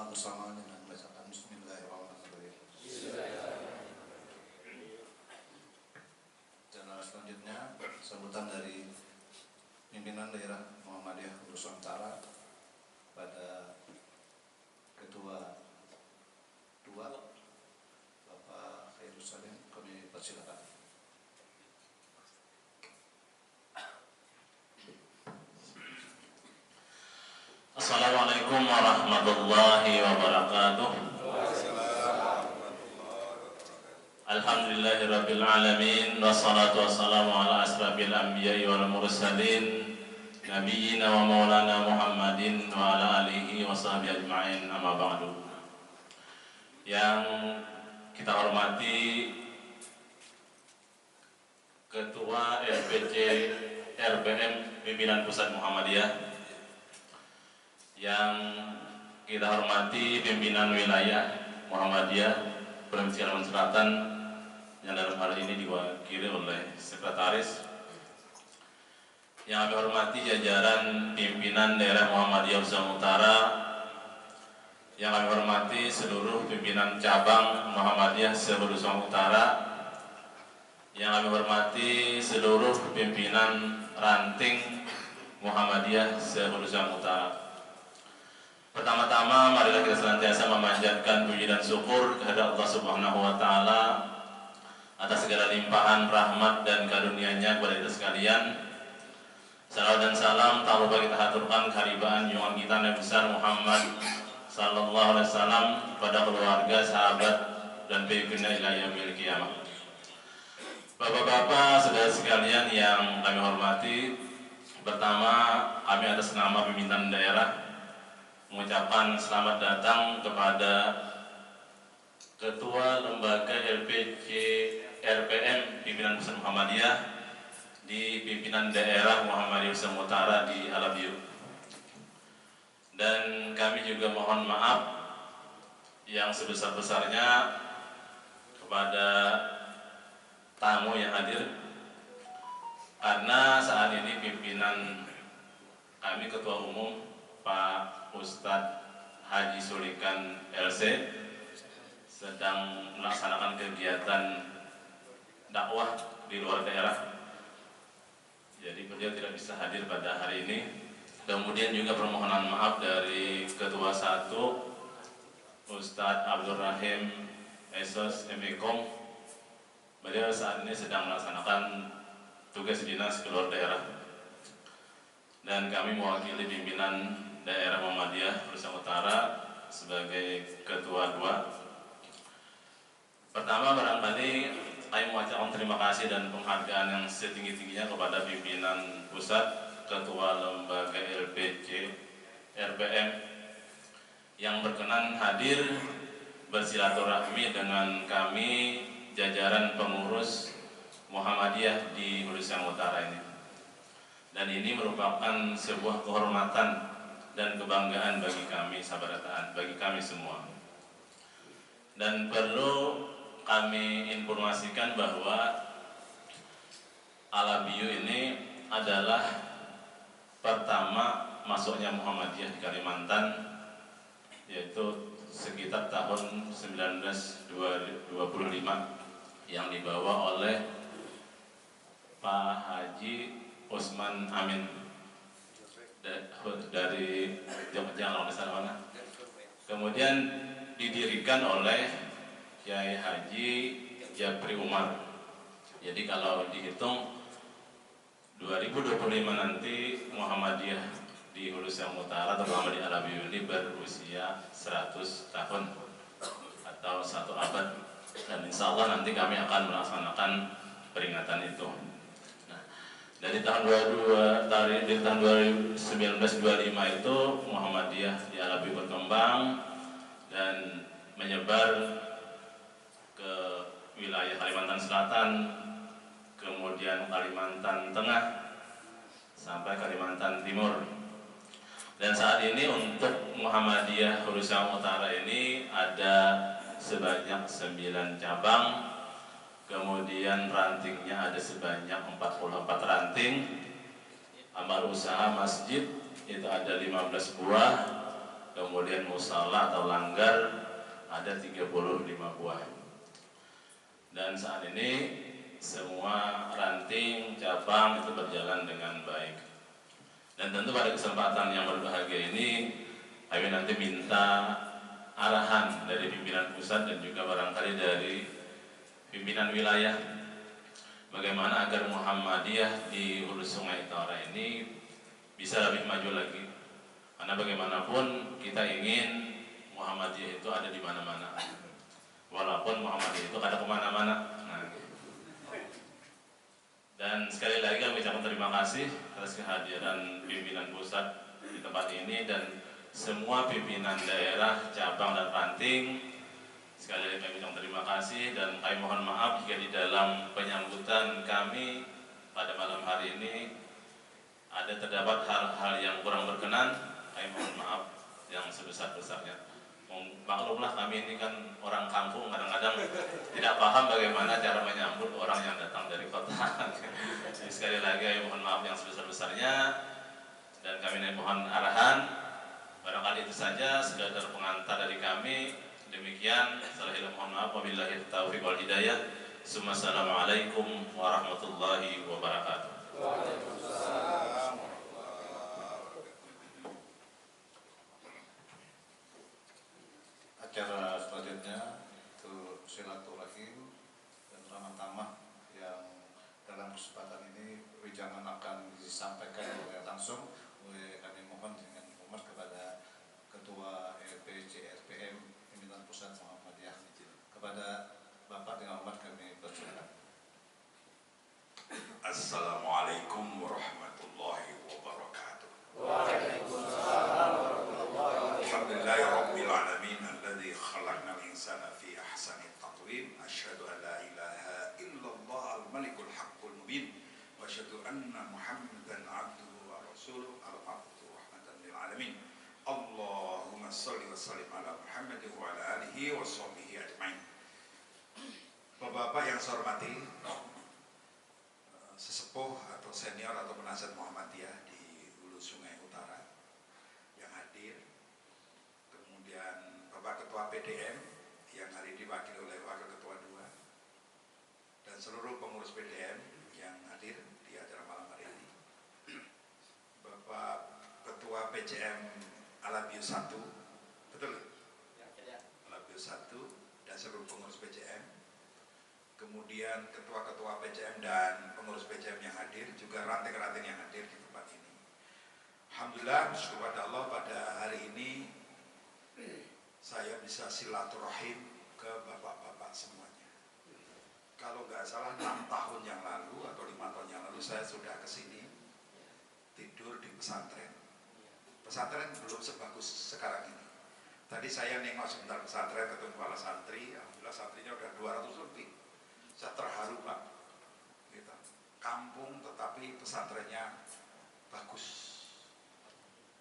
sholat bersama dengan bacaan Bismillahirrahmanirrahim. Dan selanjutnya sambutan dari pimpinan daerah Muhammadiyah Nusantara pada Ketua 2 Bapak Khairul Salim, kami persilakan. Assalamualaikum warahmatullahi wabarakatuh. Alhamdulillahirabbil alamin wassalatu wassalamu ala asrafil anbiya'i wal mursalin nabiyyina wa maulana Muhammadin wa ala alihi wa sahbihi ajma'in, amma ba'du. Yang kita hormati Ketua RPC RPM Pimpinan Pusat Muhammadiyah, yang kita hormati pimpinan wilayah Muhammadiyah Provinsi Kalimantan Selatan, yang dalam hal ini diwakili oleh sekretaris, yang kami hormati jajaran pimpinan daerah Muhammadiyah Hulusan Utara, yang kami hormati seluruh pimpinan cabang Muhammadiyah se-Hulusan Utara, yang kami hormati seluruh pimpinan ranting Muhammadiyah se-Hulusan Utara. Pertama-tama marilah kita senantiasa memanjatkan puji dan syukur kehadirat Allah Subhanahu wa taala atas segala limpahan rahmat dan karunia-Nya kepada kita sekalian. Salawat dan salam tak lupa kita haturkan kehadiran junjungan kita Nabi besar Muhammad sallallahu alaihi wasallam kepada keluarga, sahabat dan pengikutnya ila yaumil qiyamah. Bapak-bapak, saudara sekalian yang kami hormati, pertama kami atas nama pimpinan daerah mengucapkan selamat datang kepada Ketua Lembaga LPC RPM Pimpinan Pusat Muhammadiyah di pimpinan daerah Muhammadiyah Hulusan Utara di Alabiu. Dan kami juga mohon maaf yang sebesar-besarnya kepada tamu yang hadir, karena saat ini pimpinan kami Ketua Umum Pak Ustadz Haji Sulikan LC sedang melaksanakan kegiatan dakwah di luar daerah, jadi beliau tidak bisa hadir pada hari ini. Kemudian juga permohonan maaf dari Ketua 1 Ustadz Abdul Rahim Esos Emikom, beliau saat ini sedang melaksanakan tugas dinas ke luar daerah, dan kami mewakili pimpinan daerah Muhammadiyah Hulusan Utara sebagai Ketua 2. Pertama, barangkali kami mengucapkan terima kasih dan penghargaan yang setinggi-tingginya kepada pimpinan pusat, Ketua Lembaga LPC RPM yang berkenan hadir bersilaturahmi dengan kami jajaran pengurus Muhammadiyah di Hulusan Utara ini. Dan ini merupakan sebuah kehormatan dan kebanggaan bagi kami sabarataan, bagi kami semua. Dan perlu kami informasikan bahwa Alabiu ini adalah pertama masuknya Muhammadiyah di Kalimantan, yaitu sekitar tahun 1925 yang dibawa oleh Pak Haji Usman Amin dari Jogja kalau nggak salah mana. Kemudian didirikan oleh Kiai Haji Japri Umar. Jadi kalau dihitung 2025 nanti Muhammadiyah di Hulusan Utara terutama di Alabiu ini berusia 100 tahun atau 1 abad, dan insya Allah nanti kami akan melaksanakan peringatan itu. Dari tahun 1925 itu Muhammadiyah di Alabiu berkembang dan menyebar ke wilayah Kalimantan Selatan, kemudian Kalimantan Tengah, sampai Kalimantan Timur. Dan saat ini untuk Muhammadiyah Hulusan Utara ini ada sebanyak 9 cabang. Kemudian rantingnya ada sebanyak 44 ranting. Amal usaha masjid itu ada 15 buah. kemudian musala atau langgar ada 35 buah. Dan saat ini semua ranting, cabang itu berjalan dengan baik. Dan tentu pada kesempatan yang berbahagia ini, kami nanti minta arahan dari pimpinan pusat dan juga barangkali dari pimpinan wilayah bagaimana agar Muhammadiyah di Hulu Sungai Utara ini bisa lebih maju lagi. Karena bagaimanapun kita ingin Muhammadiyah itu ada di mana-mana. Walaupun Muhammadiyah itu ada kemana-mana. Dan sekali lagi kami ucapkan terima kasih atas kehadiran pimpinan pusat di tempat ini dan semua pimpinan daerah, cabang dan ranting. Sekali lagi kami ucapkan terima kasih dan kami mohon maaf jika di dalam penyambutan kami pada malam hari ini terdapat hal-hal yang kurang berkenan. Kami mohon maaf yang sebesar-besarnya. Maklumlah kami ini kan orang kampung, kadang-kadang tidak paham bagaimana cara menyambut orang yang datang dari kota. Jadi sekali lagi kami mohon maaf yang sebesar-besarnya dan kami mohon arahan. Barangkali itu saja sekadar pengantar dari kami. Demikian, setelah mohon maaf, wabillahi taufiq wal hidayah. Assalamualaikum warahmatullahi wabarakatuh. Waalaikumsalam. Acara selanjutnya itu silaturahim dan ramah tamah yang dalam kesempatan ini wejangan akan disampaikan langsung oleh kami mohon dengan hormat kepada Ketua LPCRPM Pimpinan Pusat Muhammadiyah. Kepada Bapak dengan hormat kami persilakan. Assalamualaikum warahmatullahi wabarakatuh. Waalaikumsalam warahmatullahi wabarakatuh. Alhamdulillahirabbil alamin alladzi khalaqal insana fi ahsani taqwim. Asyhadu an la ilaha illallah al-malikul haqqul mubin wa asyhadu anna Muhammadan abduhu wa rasuluhu al-abdu rahmatan lil alamin. Allahumma shalli wa sallim ala Muhammad wa ala alihi wa sahbihi ajmain. Bapak-bapak yang saya hormati, sesepuh atau senior atau penasihat Muhammadiyah di Hulu Sungai Utara yang hadir, kemudian Bapak Ketua PDM yang hari ini diwakili oleh Wakil Ketua 2 dan seluruh pengurus PDM yang hadir di acara malam hari ini, Bapak Ketua PCM Alabius 1, betul? Alabius 1 dan seluruh pengurus PCM, kemudian ketua-ketua PCM dan pengurus PCM yang hadir, juga ranting-ranting yang hadir di tempat ini. Alhamdulillah, bersyukur pada Allah pada hari ini saya bisa silaturahim ke bapak-bapak semuanya. Kalau nggak salah 6 tahun yang lalu atau 5 tahun yang lalu saya sudah kesini tidur di pesantren. Pesantren belum sebagus sekarang ini. Tadi saya nengok sebentar pesantren, ketemu kepala santri, alhamdulillah santrinya udah 200 lebih. Saya terharu Pak, gitu. Kampung tetapi pesantrennya bagus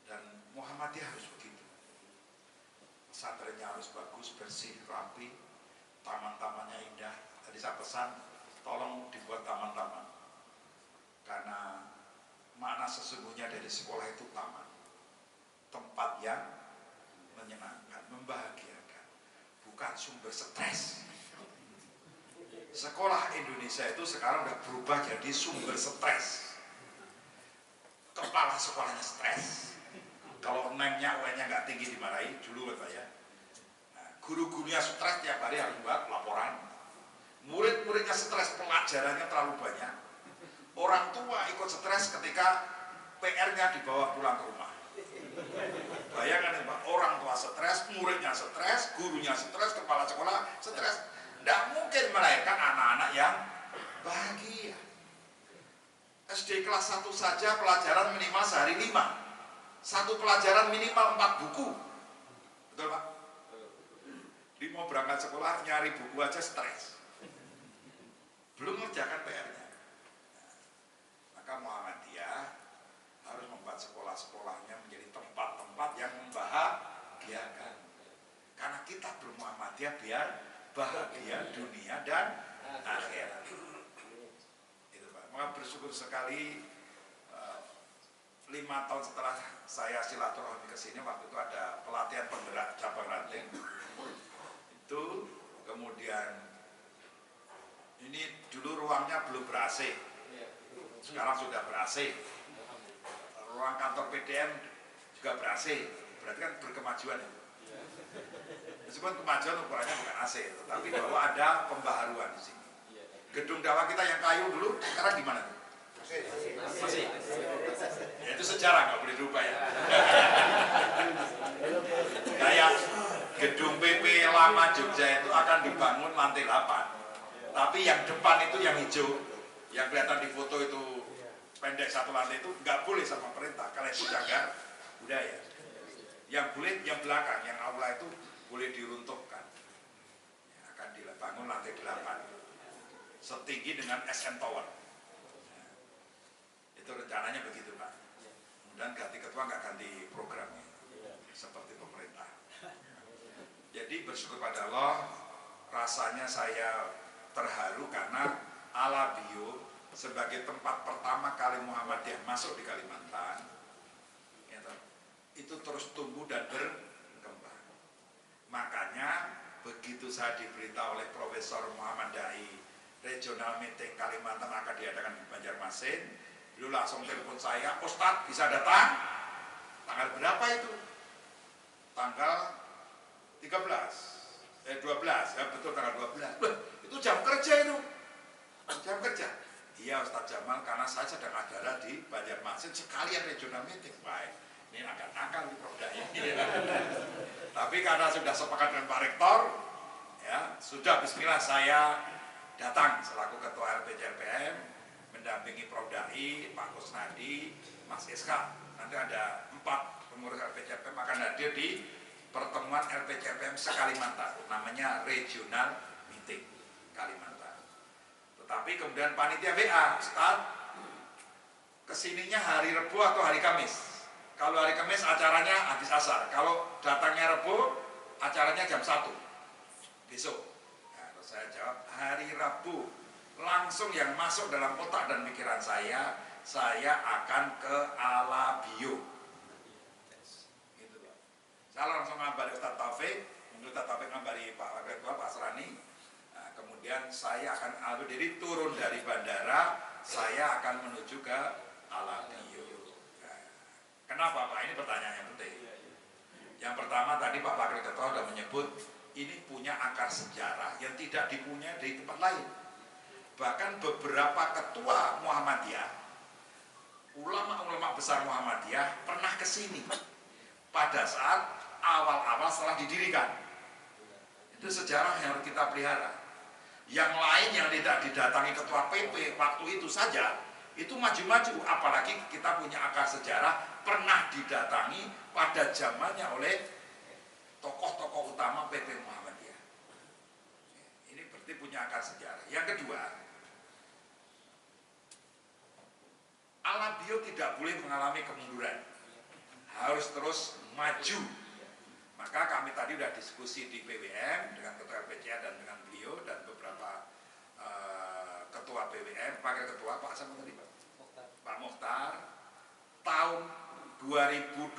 dan Muhammadiyah harus begitu. Pesantrennya harus bagus, bersih, rapi, taman-tamannya indah. Tadi saya pesan, tolong dibuat taman-taman karena makna sesungguhnya dari sekolah itu taman, tempat yang menyenangkan, membahagiakan, bukan sumber stres. Sekolah Indonesia itu sekarang udah berubah jadi sumber stres. Kepala sekolahnya stres. Kalau nengnya UN-nya nggak tinggi dimarahi, dulu kata ya. Nah, guru-gurunya stres tiap hari harus buat laporan. Murid-muridnya stres, pelajarannya terlalu banyak. Orang tua ikut stres ketika PR-nya dibawa pulang ke rumah. Bayangkan ya Pak, orang tua stres, muridnya stres, gurunya stres, kepala sekolah stres. Tidak mungkin melahirkan anak-anak yang bahagia. SD kelas 1 saja pelajaran minimal sehari 5. Satu pelajaran minimal 4 buku. Betul Pak? Dia mau berangkat sekolah nyari buku aja stres. Belum mengerjakan PR-nya. Maka Muhammadiyah harus membuat sekolah-sekolahnya menjadi tempat-tempat yang membahagiakan. Karena kita bermuhammadiyah biar bahagia dunia dan akhirat. Itu Pak. Maka bersyukur sekali 5 tahun setelah saya silaturahmi ke sini, waktu itu ada pelatihan penggerak cabang ranting. Itu kemudian ini dulu ruangnya belum ber-AC, sekarang sudah ber-AC. Ruang kantor PDM juga ber-AC, berarti kan berkemajuan ya. Meskipun kemajuan ukurannya bukan AC, tetapi bahwa ada pembaharuan di sini. Gedung dakwah kita yang kayu dulu, sekarang di mana tuh? Masih. Ya, itu sejarah, nggak boleh dirubah ya. Kayak gedung PP lama Jogja itu akan dibangun lantai 8. Tapi yang depan itu yang hijau, yang kelihatan di foto itu pendek 1 lantai itu nggak boleh sama perintah, karena itu cagar budaya. Yang boleh yang belakang, yang aula itu boleh diruntuhkan. Ya, akan dibangun lantai 8, setinggi dengan SM Tower. Ya, itu rencananya begitu Pak. Kemudian ganti ketua nggak ganti programnya, seperti pemerintah. Jadi bersyukur pada Allah, rasanya saya terharu karena Alabio sebagai tempat pertama kali Muhammadiyah masuk di Kalimantan itu terus tumbuh dan berkembang. Makanya begitu saya diberitahu oleh Profesor Muhammad Dai regional meeting Kalimantan akan diadakan di Banjarmasin, beliau langsung telepon saya, Ustadz bisa datang? Tanggal berapa itu? Tanggal 12, ya betul tanggal 12. Itu jam kerja itu, jam kerja. Iya Ustadz Jamal, karena saya sedang ada di Banjarmasin sekalian regional meeting. Baik, ini agak nakal di Prof Dai. Tapi karena sudah sepakat dengan Pak Rektor, ya sudah Bismillah saya datang selaku Ketua LPCPM mendampingi Prof Dai, Pak Kusnadi, Mas Iska. Nanti ada 4 pengurus LPCPM akan hadir di pertemuan LPCPM se-Kalimantan, namanya Regional Meeting Kalimantan. Tetapi kemudian panitia WA, Ustadz, kesininya hari Rebu atau hari Kamis? Kalau hari Kamis acaranya habis asar, kalau datangnya Rebu acaranya jam 1 besok. Nah, terus saya jawab hari Rabu. Langsung yang masuk dalam otak dan pikiran saya akan ke Alabio. Saya langsung ngabari Ustadz Taufik, Ustadz Taufik ngabari Pak Ketua, Pak Asrani. Nah, kemudian saya akan jadi turun dari bandara, saya akan menuju ke Alabio. Nah, kenapa Pak? Ini pertanyaan yang penting. Yang pertama tadi Pak Wakil Ketua sudah menyebut ini punya akar sejarah yang tidak dipunyai dari tempat lain. Bahkan beberapa ketua Muhammadiyah, ulama-ulama besar Muhammadiyah pernah ke sini pada saat awal-awal setelah didirikan. Itu sejarah yang harus kita pelihara. Yang lain yang tidak didatangi ketua PP waktu itu saja, itu maju-maju. Apalagi kita punya akar sejarah pernah didatangi pada zamannya oleh tokoh-tokoh utama PP Muhammadiyah. Ini berarti punya akar sejarah. Yang kedua, Alabio tidak boleh mengalami kemunduran, harus terus maju. Maka kami tadi sudah diskusi di PWM dengan Ketua LPCA dan dengan beliau dan beberapa Ketua PWM, Wakil Ketua Pak Asam tadi Pak Mukhtar, tahun 2025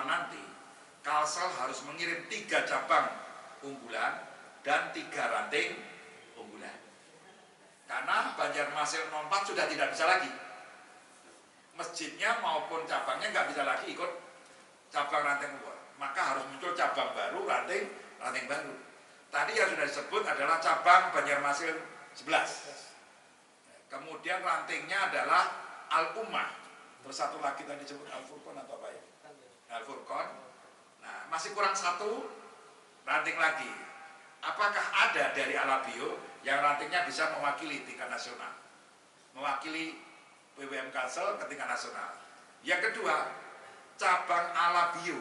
nanti Kalsel harus mengirim 3 cabang unggulan dan 3 ranting unggulan. Karena Banjarmasin 04 sudah tidak bisa lagi. Masjidnya maupun cabangnya nggak bisa lagi ikut cabang ranting unggulan. Maka harus muncul cabang baru, ranting baru. Tadi yang sudah disebut adalah cabang Banjarmasin 11. Kemudian rantingnya adalah Al-Ummah. Terus satu lagi tadi disebut Al-Furqan atau apa ya? Al-Furqan. Nah, masih kurang 1 ranting lagi. Apakah ada dari Alabio yang rantingnya bisa mewakili tingkat nasional? Mewakili PWM Kalsel ke tingkat nasional. Yang kedua, cabang Alabio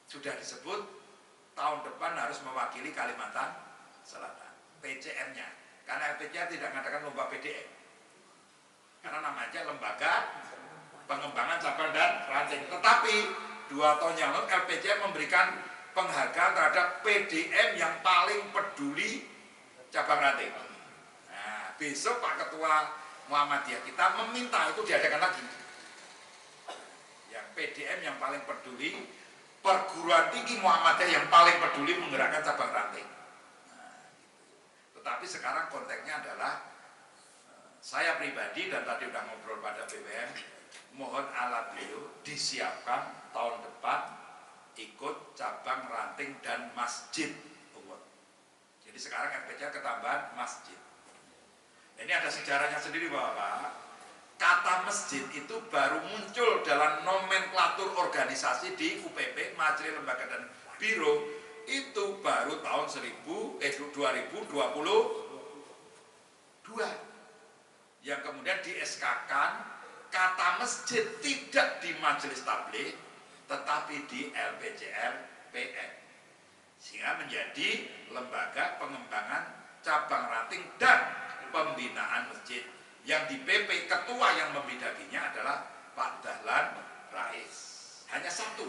sudah disebut tahun depan harus mewakili Kalimantan Selatan, PCM-nya. Karena LPCA tidak mengadakan lomba PDM. Karena namanya Lembaga Pengembangan Cabang dan Ranting. Tetapi 2 tahun yang lalu LPCA memberikan penghargaan terhadap PDM yang paling peduli cabang ranting. Nah, besok Pak Ketua Muhammadiyah kita meminta itu diadakan lagi. PDM yang paling peduli, perguruan tinggi Muhammadiyah yang paling peduli menggerakkan cabang ranting. Nah, gitu. Tetapi sekarang konteksnya adalah saya pribadi dan tadi udah ngobrol pada BPM, mohon ala beliau disiapkan tahun depan ikut cabang ranting dan masjid. Jadi sekarang FPCR ketambahan masjid. Ini ada sejarahnya sendiri Bapak. Kata masjid itu baru muncul dalam nomenklatur organisasi di UPP, Majelis Lembaga dan Biro, itu baru tahun 2022, yang kemudian di SK-kan kata masjid tidak di Majelis Tabligh tetapi di LPCR PN, sehingga menjadi lembaga pengembangan cabang ranting dan pembinaan masjid yang di PP ketua yang membidanginya adalah Pak Dahlan Rais. Hanya satu.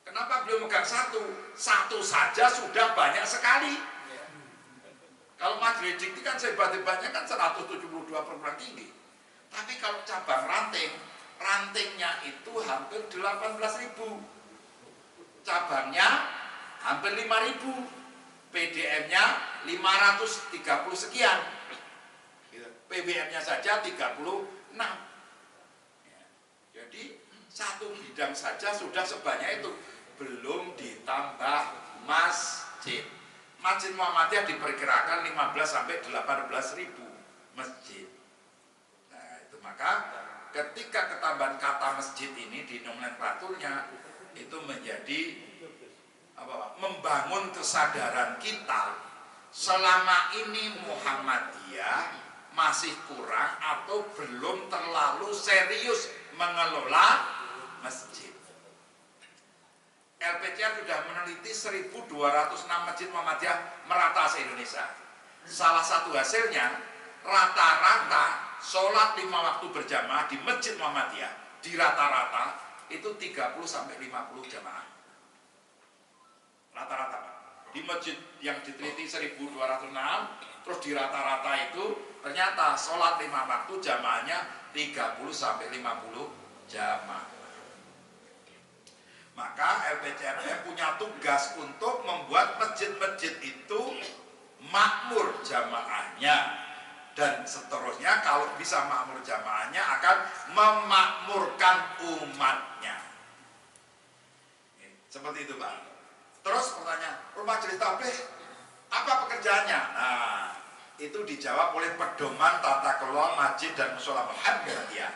Kenapa beliau megang satu? Satu saja sudah banyak sekali. Kalau majelis dikti kan sebat-hebatnya kan 172 perguruan tinggi. Tapi kalau cabang ranting, rantingnya itu hampir 18.000. Cabangnya hampir 5.000. PDM-nya 530 sekian. PBM-nya saja 36. Jadi satu bidang saja sudah sebanyak itu. Belum ditambah masjid. Masjid Muhammadiyah diperkirakan 15 sampai 18.000 masjid. Nah, itu maka ketika ketambahan kata masjid ini di nomenklaturnya itu menjadi membangun kesadaran kita selama ini Muhammadiyah masih kurang atau belum terlalu serius mengelola masjid. LPCR sudah meneliti 1.206 masjid Muhammadiyah merata se-Indonesia. Salah satu hasilnya, rata-rata sholat 5 waktu berjamaah di masjid Muhammadiyah di rata-rata itu 30 sampai 50 jamaah. Rata-rata Pak. Di masjid yang diteliti 1.206, terus di rata-rata itu ternyata sholat 5 waktu jamaahnya 30 sampai 50 jamaah. Maka LPCRM punya tugas untuk membuat masjid-masjid itu makmur jamaahnya, dan seterusnya kalau bisa makmur jamaahnya akan memakmurkan umatnya. Seperti itu Pak. Terus pertanyaan, Majelis Tabligh apa pekerjaannya? Nah, itu dijawab oleh pedoman tata kelola masjid dan mushola Muhammadiyah.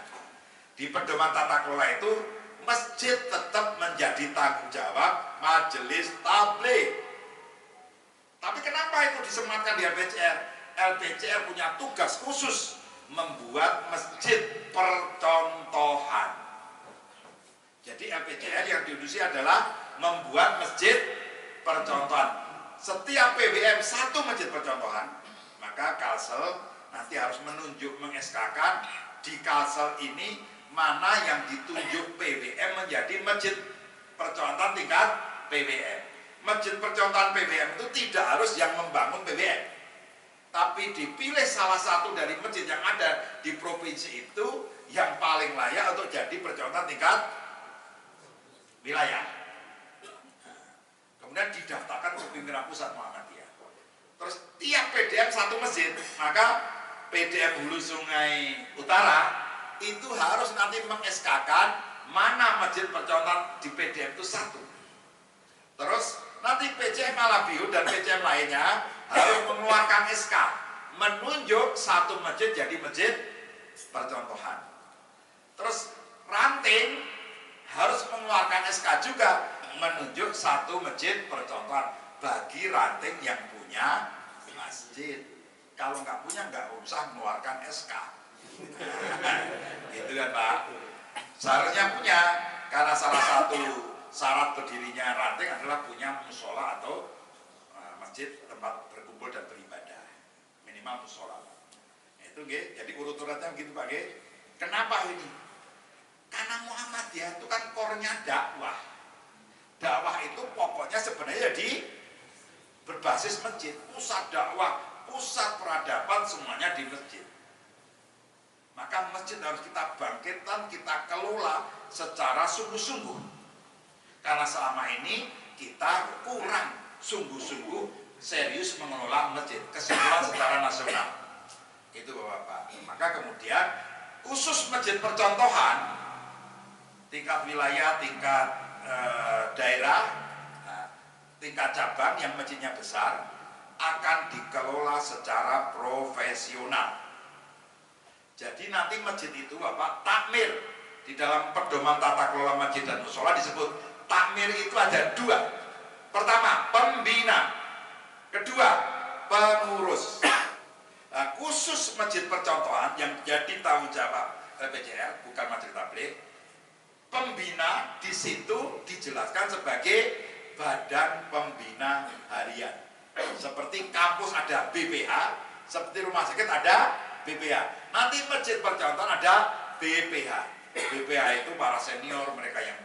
Di pedoman tata kelola itu masjid tetap menjadi tanggung jawab Majelis Tabligh. Tapi kenapa itu disematkan di LPCR? LPCR punya tugas khusus membuat masjid percontohan. Jadi LPCR yang diurusi adalah membuat masjid percontohan. Setiap PBM satu masjid percontohan, maka Kalsel nanti harus menunjuk meng-SK-kan di Kalsel ini mana yang ditunjuk PBM menjadi masjid percontohan tingkat PBM. Masjid percontohan PBM itu tidak harus yang membangun PBM, tapi dipilih salah satu dari masjid yang ada di provinsi itu yang paling layak untuk jadi percontohan tingkat wilayah. Kemudian didaftarkan ke pimpinan pusat Muhammadiyah. Terus tiap PDM satu masjid, maka PDM Hulu Sungai Utara itu harus nanti meng-SK-kan mana masjid percontohan di PDM itu satu. Terus nanti PCM Alabiu dan PCM lainnya harus mengeluarkan SK menunjuk satu masjid jadi masjid percontohan. Terus ranting harus mengeluarkan SK juga menunjuk satu masjid percontohan bagi ranting yang punya masjid. Kalau nggak punya nggak usah mengeluarkan SK. Gitu kan Pak. Seharusnya punya, karena salah satu syarat berdirinya ranting adalah punya musola atau masjid tempat berkumpul dan beribadah, minimal musola. Itu jadi urut-uratnya begitu Pak. Kenapa ini? Karena Muhammadiyah itu kan core-nya dakwah. Dakwah itu pokoknya sebenarnya di berbasis masjid, pusat dakwah, pusat peradaban semuanya di masjid. Maka masjid harus kita bangkitkan, kita kelola secara sungguh-sungguh. Karena selama ini kita kurang sungguh-sungguh serius mengelola masjid. Kesimpulan secara nasional. Itu Bapak-Bapak. Maka kemudian khusus masjid percontohan, tingkat wilayah, tingkat daerah, tingkat cabang yang masjidnya besar, akan dikelola secara profesional. Jadi nanti masjid itu Bapak takmir. Di dalam pedoman tata kelola masjid dan mushola disebut takmir itu ada dua. Pertama, pembina. Kedua, pengurus. Nah, khusus masjid percontohan yang jadi tanggung jawab LPJR, bukan masjid tabligh, pembina di situ dijelaskan sebagai badan pembina harian. Seperti kampus ada BPH, seperti rumah sakit ada BPH. Nanti masjid percontohan ada BPH. BPH itu para senior, mereka yang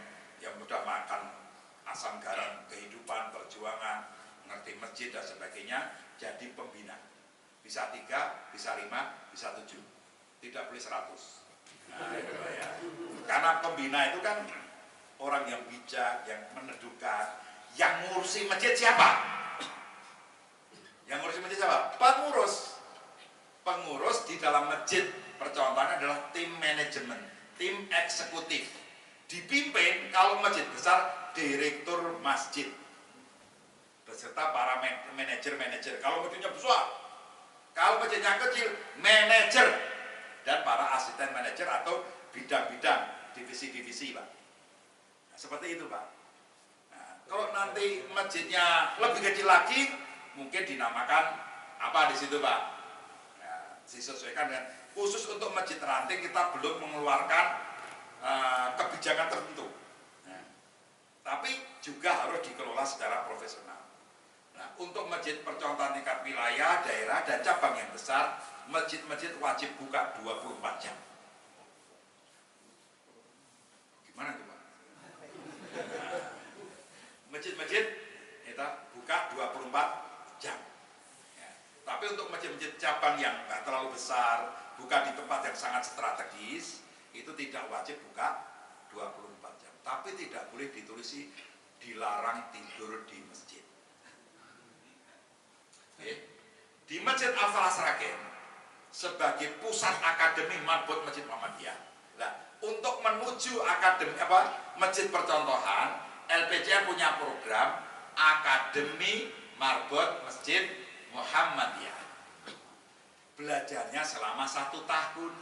sudah makan asam garam kehidupan, perjuangan, mengerti masjid dan sebagainya, jadi pembina. Bisa 3, bisa 5, bisa 7. Tidak boleh 100. Nah, itu ya. Karena pembina itu kan orang yang bijak, yang meneduhkan. Yang ngurusi masjid siapa? Yang ngurusi masjid siapa? Pengurus. Pengurus di dalam masjid percontohan adalah tim manajemen, tim eksekutif. Dipimpin kalau masjid besar direktur masjid beserta para manajer-manajer. Kalau masjidnya besar, kalau masjidnya kecil, manajer dan para asisten manajer atau bidang-bidang, divisi-divisi, Pak. Nah, seperti itu, Pak. Nah, kalau nanti masjidnya lebih kecil lagi, mungkin dinamakan apa di situ, Pak? Nah, disesuaikan dengan khusus untuk masjid ranting kita belum mengeluarkan kebijakan tertentu. Nah, tapi juga harus dikelola secara profesional. Nah, untuk masjid percontohan tingkat wilayah, daerah, dan cabang yang besar, masjid-masjid wajib buka 24 jam. Gimana itu, Pak? Nah, masjid-masjid kita buka 24 jam. Ya. Tapi untuk masjid-masjid cabang yang nggak terlalu besar, buka di tempat yang sangat strategis, itu tidak wajib buka 24 jam. Tapi tidak boleh ditulisi dilarang tidur di masjid. Di Masjid Al-Falah Sragen sebagai pusat akademi marbot Masjid Muhammadiyah. Nah, untuk menuju akademi masjid percontohan, LPJR punya program Akademi Marbot Masjid Muhammadiyah. Belajarnya selama 1 tahun.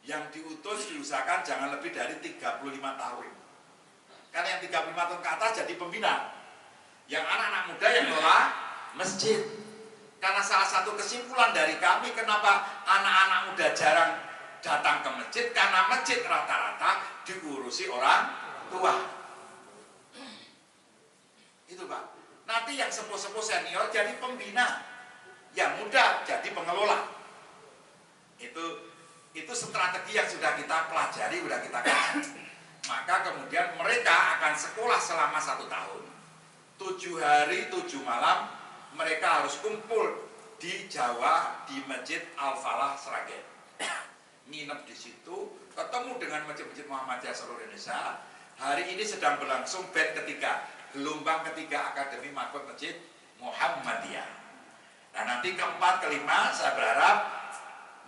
Yang diusahakan jangan lebih dari 35 tahun. Karena yang 35 tahun ke atas jadi pembina. Yang anak-anak muda yang ngelola masjid. Karena salah satu kesimpulan dari kami kenapa anak-anak muda jarang datang ke masjid, karena masjid rata-rata diurusi orang tua. Itu, Pak. Nanti yang sepuh-sepuh senior jadi pembina, yang muda jadi pengelola. Itu strategi yang sudah kita pelajari, sudah kita kaji. Maka kemudian mereka akan sekolah selama 1 tahun, 7 hari 7 malam mereka harus kumpul di Jawa di Masjid Al-Falah Sragen. Nginep di situ, ketemu dengan masjid-masjid Muhammadiyah seluruh Indonesia. Hari ini sedang berlangsung batch ketiga, gelombang ketiga Akademi Marbot Masjid Muhammadiyah. Nah, nanti keempat, kelima, saya berharap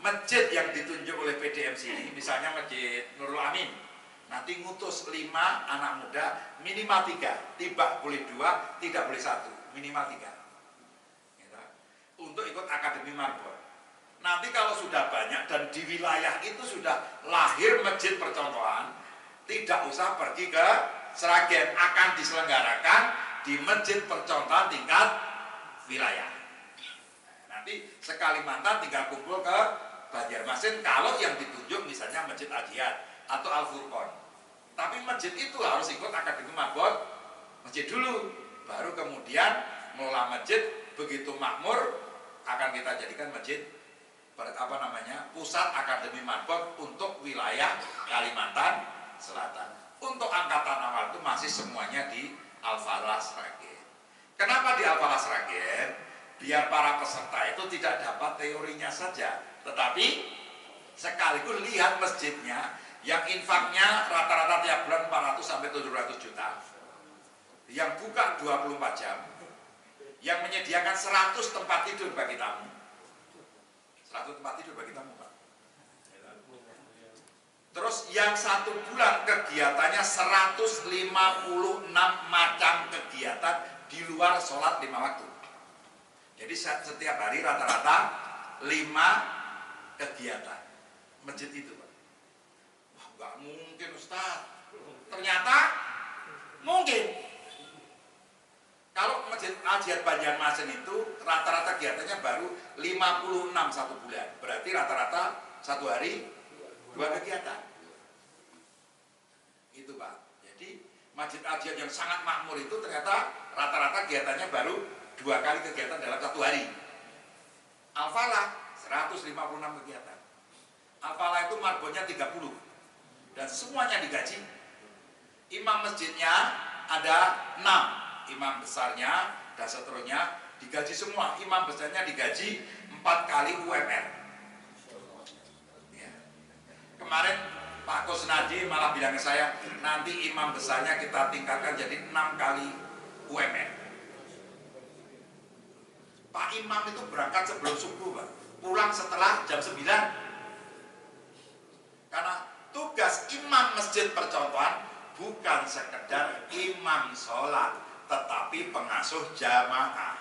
masjid yang ditunjuk oleh PDMC ini, misalnya Masjid Nurul Amin, nanti ngutus 5 anak muda, minimal 3, tidak boleh 2, tidak boleh 1, minimal 3. Untuk ikut Akademi Marbot. Nanti kalau sudah banyak dan di wilayah itu sudah lahir masjid percontohan, tidak usah pergi ke Sragen, akan diselenggarakan di masjid percontohan tingkat wilayah. Nanti sekalimantan tinggal kumpul ke Banjarmasin kalau yang ditunjuk misalnya Masjid Al-Jihad atau Al-Furqon. Tapi masjid itu harus ikut Akademi Marbot masjid dulu, baru kemudian mengelola masjid. Begitu makmur akan kita jadikan masjid pusat Akademi Marbot untuk wilayah Kalimantan Selatan. Untuk angkatan awal itu masih semuanya di Al-Falah Sragen. Kenapa di Al-Falah Sragen? Biar para peserta itu tidak dapat teorinya saja, tetapi sekaligus lihat masjidnya yang infaknya rata-rata tiap bulan 400 sampai 700 juta, yang buka 24 jam, yang menyediakan 100 tempat tidur bagi tamu. 100 tempat tidur bagi tamu, Pak. Terus yang 1 bulan kegiatannya 156 macam kegiatan di luar sholat 5 waktu. Jadi setiap hari rata-rata 5 kegiatan masjid itu, Pak. Wah, nggak mungkin, Ustaz. Ternyata mungkin. Kalau masjid Al-Jihad Banjarmasin itu rata-rata kegiatannya baru 56 1 bulan. Berarti rata-rata 1 hari 2 kegiatan. Itu, Pak. Jadi Masjid Al-Jihad yang sangat makmur itu ternyata rata-rata kegiatannya baru 2 kali kegiatan dalam 1 hari. Al-Falah 156 kegiatan. Al-Falah itu marbotnya 30 dan semuanya digaji. Imam masjidnya ada 6, imam besarnya dan seterusnya digaji semua. Imam besarnya digaji 4 kali UMR. Ya. Kemarin Pak Kusnadi malah bilang ke saya, nanti imam besarnya kita tingkatkan jadi 6 kali UMR. Pak Imam itu berangkat sebelum subuh, Pak. Pulang setelah jam 9. Karena tugas imam masjid percontohan bukan sekedar imam sholat, tetapi pengasuh jamaah.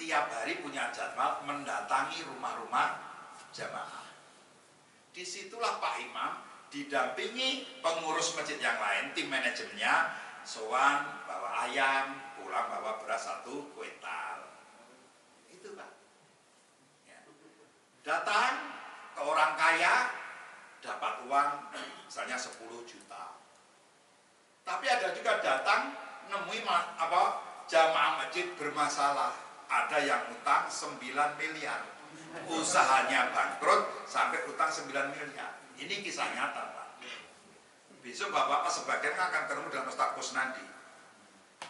Tiap hari punya jadwal mendatangi rumah-rumah jamaah. Disitulah Pak Imam didampingi pengurus masjid yang lain, tim manajemennya, sowan bawa ayam, pulang bawa beras 1 kuintal. Itu, Pak. Ya. Datang ke orang kaya, dapat uang misalnya 10 juta. Tapi ada juga datang nemui jamaah masjid bermasalah, ada yang utang 9 miliar, usahanya bangkrut sampai utang 9 miliar. Ini kisah nyata, Pak. Besok Bapak sebagian akan ketemu dengan Ustaz Kusnadi.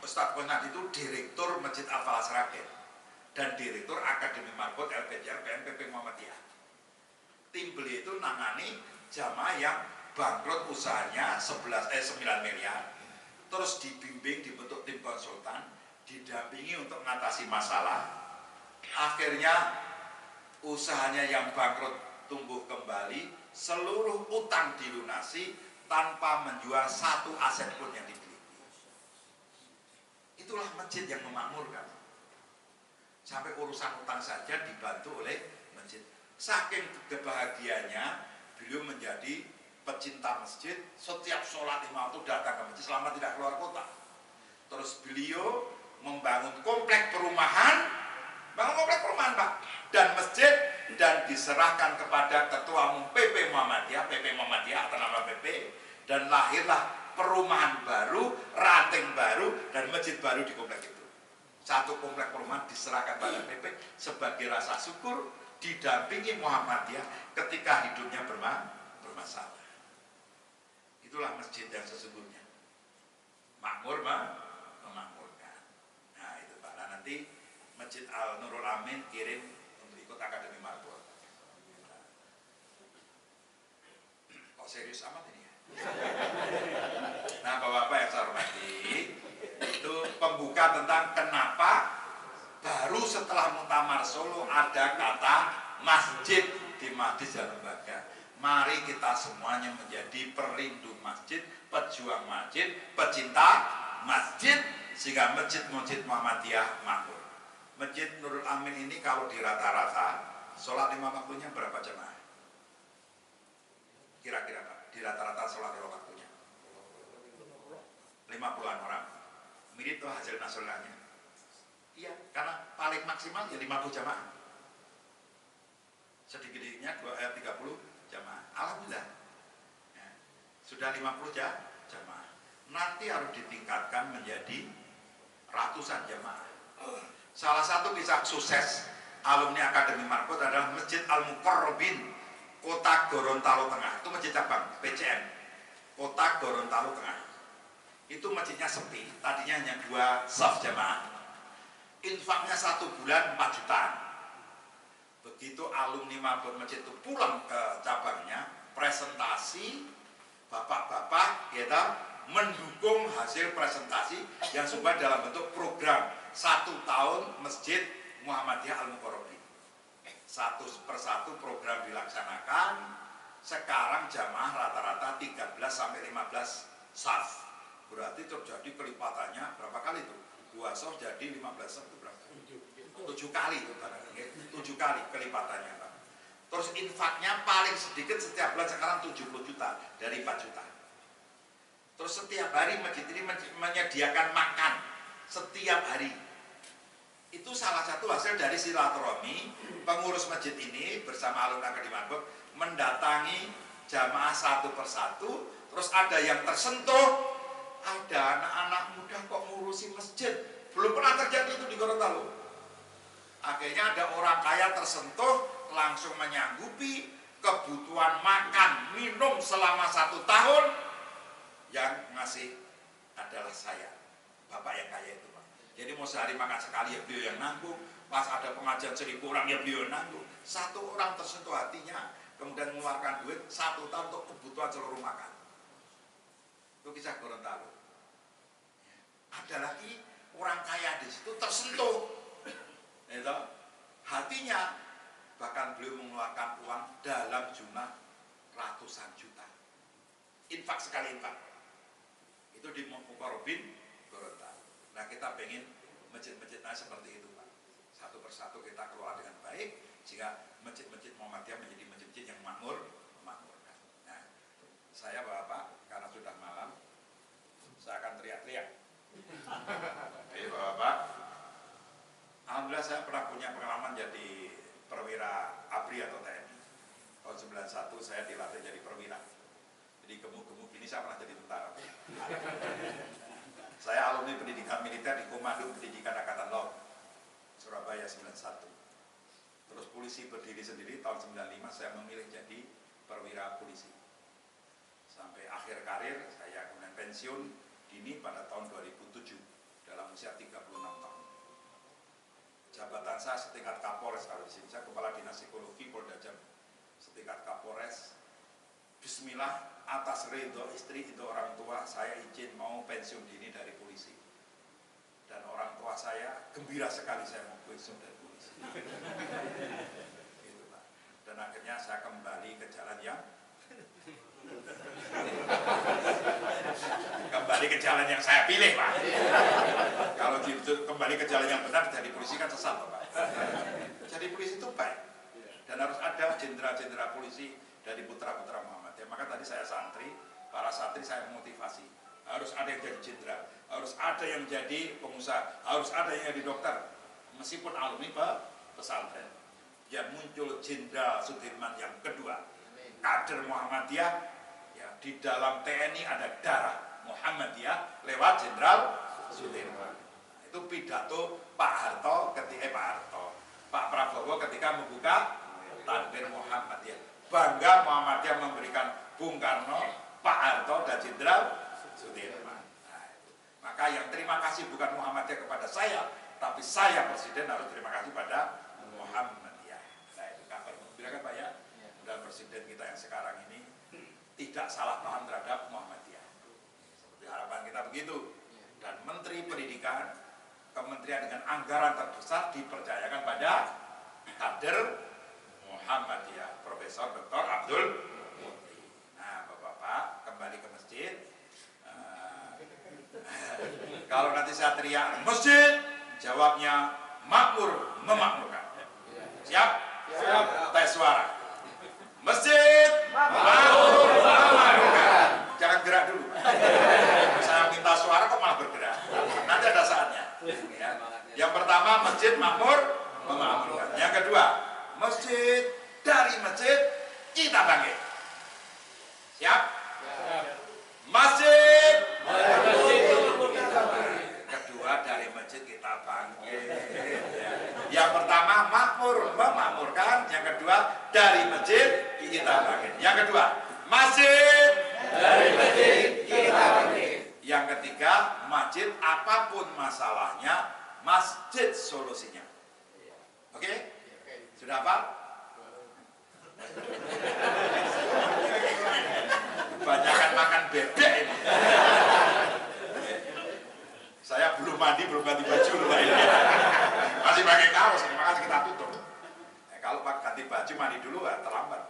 Ustaz Kusnadi itu direktur Masjid Al-Falah Sragen dan direktur Akademi Marbot LPJR BNPP Muhammadiyah. Tim beliau itu nangani jamaah yang bangkrut usahanya 9 miliar. Terus dibimbing, dibentuk tim konsultan, didampingi untuk mengatasi masalah. Akhirnya usahanya yang bangkrut tumbuh kembali, seluruh utang dilunasi tanpa menjual 1 aset pun yang dibeli. Itulah masjid yang memakmurkan. Sampai urusan utang saja dibantu oleh masjid. Saking kebahagiaannya, beliau menjadi pecinta masjid, setiap sholat 5 waktu datang ke masjid selama tidak keluar kota. Terus beliau membangun komplek perumahan, Pak, dan masjid, dan diserahkan kepada Ketua Umum PP Muhammadiyah atas nama PP, dan lahirlah perumahan baru, ranting baru, dan masjid baru di komplek itu. 1 komplek perumahan diserahkan pada PP sebagai rasa syukur didampingi Muhammadiyah ketika hidupnya bermasalah. Itulah masjid yang sesungguhnya. Makmur, memakmurkan. Nah, itu, Pak. Nah, nanti Masjid Al-Nurul Amin kirim untuk ikut Akademi Marbot. Kok serius amat ini ya? Nah, Bapak-Bapak yang saya hormati, itu pembuka tentang kenapa baru setelah Muktamar Solo ada kata masjid di Mahdis dan Lembaga. Mari kita semuanya menjadi perindu masjid, pejuang masjid, pecinta masjid, sehingga masjid-masjid Muhammadiyah makmur. Masjid Nurul Amin ini kalau di rata-rata sholat 5 waktunya berapa jemaah? Kira-kira, Pak, di rata-rata sholat 5 waktunya 50-an orang. Mirip tuh hasil nasionalnya. Iya, karena paling maksimal ya 50 jemaah. Sedikit-sedikitnya 30 jamaah. Alhamdulillah ya, sudah 50 jamaah. Nanti harus ditingkatkan menjadi ratusan jamaah. Salah satu kisah sukses alumni Akademi Marbot adalah Masjid Al-Muqarrabin, Kota Gorontalo Tengah. Itu masjid cabang PCM Kota Gorontalo Tengah. Itu masjidnya sepi, tadinya hanya 2 shaf jamaah. Infaknya 1 bulan 4 jutaan. Begitu alumni mabur masjid itu pulang ke cabangnya, presentasi, bapak-bapak kita mendukung hasil presentasi yang sudah dalam bentuk program 1 tahun Masjid Muhammadiyah Al-Muqarrabin. Satu persatu program dilaksanakan. Sekarang jamaah rata-rata 13 sampai 15 saf. Berarti terjadi kelipatannya berapa kali itu? 2 saf jadi 15 saf itu berapa? 7 kali itu, 7 kali kelipatannya, Pak. Terus infaknya paling sedikit setiap bulan sekarang 70 juta dari 4 juta. Terus setiap hari masjid ini menyediakan makan setiap hari. Itu salah satu hasil dari silaturahmi pengurus masjid ini bersama alumni Akademi Mabuk mendatangi jamaah satu persatu. Terus ada yang tersentuh, ada anak-anak muda kok ngurusi masjid. Belum pernah terjadi itu di Gorontalo. Akhirnya ada orang kaya tersentuh, langsung menyanggupi kebutuhan makan, minum selama 1 tahun. Yang ngasih adalah saya, bapak yang kaya itu, Pak. Jadi mau sehari makan sekali ya beliau yang nanggung. Pas ada pengajian 1000 orang ya beliau yang nanggung. 1 orang tersentuh hatinya, kemudian mengeluarkan duit 1 tahun untuk kebutuhan seluruh makan. Itu kisah Gorontalo. Ada lagi orang kaya di situ tersentuh, itu hatinya, bahkan beliau mengeluarkan uang dalam jumlah ratusan juta. Infak sekali infak. Itu di Muqarrabin, Gorontalo. Nah kita pengen masjid-masjidnya seperti itu, Pak. Satu persatu kita kelola dengan baik, sehingga masjid-masjid Muhammadiyah menjadi masjid-masjid yang memakmurkan. Nah, saya Bapak, karena sudah malam, saya akan teriak-teriak. Ayo Bapak. Alhamdulillah saya pernah punya pengalaman jadi perwira ABRI atau TNI. Tahun 91 saya dilatih jadi perwira. Jadi gemuk-gemuk ini saya pernah jadi tentara. Saya alumni pendidikan militer di Komando Pendidikan Angkatan Laut Surabaya 91. Terus polisi berdiri sendiri tahun 95 saya memilih jadi perwira polisi. Sampai akhir karir saya kemudian pensiun dini pada tahun 2007 dalam usia 36 tahun. Jabatan saya setingkat Kapolres, kalau di sini saya Kepala Dinas Psikologi Polda Jambi. Setingkat Kapolres. Bismillah, atas ridho istri itu orang tua, saya izin mau pensiun dini dari polisi. Dan orang tua saya gembira sekali saya mau pensiun dari polisi. Gitu, Pak. Dan akhirnya saya kembali ke jalan yang saya pilih, Pak. Kalau kembali ke jalan yang benar jadi polisi kan sesat, Pak. Jadi polisi itu baik. Dan harus ada jenderal-jenderal polisi dari putra-putra Muhammadiyah. Maka tadi saya santri, para santri saya motivasi. Harus ada yang jadi jenderal, harus ada yang jadi pengusaha, harus ada yang jadi dokter. Meskipun alumni pesantren. Ya muncul Jenderal Sudirman yang kedua. Kader Muhammadiyah, ya, di dalam TNI ada darah Muhammadiyah lewat Jenderal Sudirman. Itu pidato Pak Prabowo ketika membuka takbir Muhammadiyah. Bangga Muhammadiyah memberikan Bung Karno, Pak Harto, dan Jenderal Sudirman. Nah, maka yang terima kasih bukan Muhammadiyah kepada saya, tapi saya Presiden harus terima kasih pada Muhammadiyah. Nah, itu kabar gembira kan Pak ya? Dan Presiden kita yang sekarang ini tidak salah paham terhadap Muhammadiyah. Seperti harapan kita begitu. Dan Menteri Pendidikan, kementerian dengan anggaran terbesar dipercayakan pada kader Muhammadiyah, Profesor Dr. Abdul Muti. Nah, Bapak-bapak kembali ke masjid. Kalau nanti saya teriak masjid, jawabnya makmur memakmurkan. Siap? Siap. Tes suara. Masjid makmur memakmurkan. Jangan gerak dulu. Saya minta suara kok malah bergerak. Nanti ada saatnya. Ya. Yang pertama masjid makmur memakmurkan. Yang kedua, masjid, dari masjid kita bangkit. Siap? Masjid. Kedua, dari masjid kita bangkit. Yang pertama makmur memakmurkan. Yang kedua, dari masjid kita bangkit. Yang kedua, masjid, dari masjid kita bangkit. Yang ketiga, masjid apapun masalahnya, masjid solusinya. Oke? Berapa? Kebanyakan makan bebek ini. Saya belum mandi, belum ganti baju loh ini. Masih pakai kaos, makanya kita tutup. Kalau ganti baju mandi dulu ya terlambat.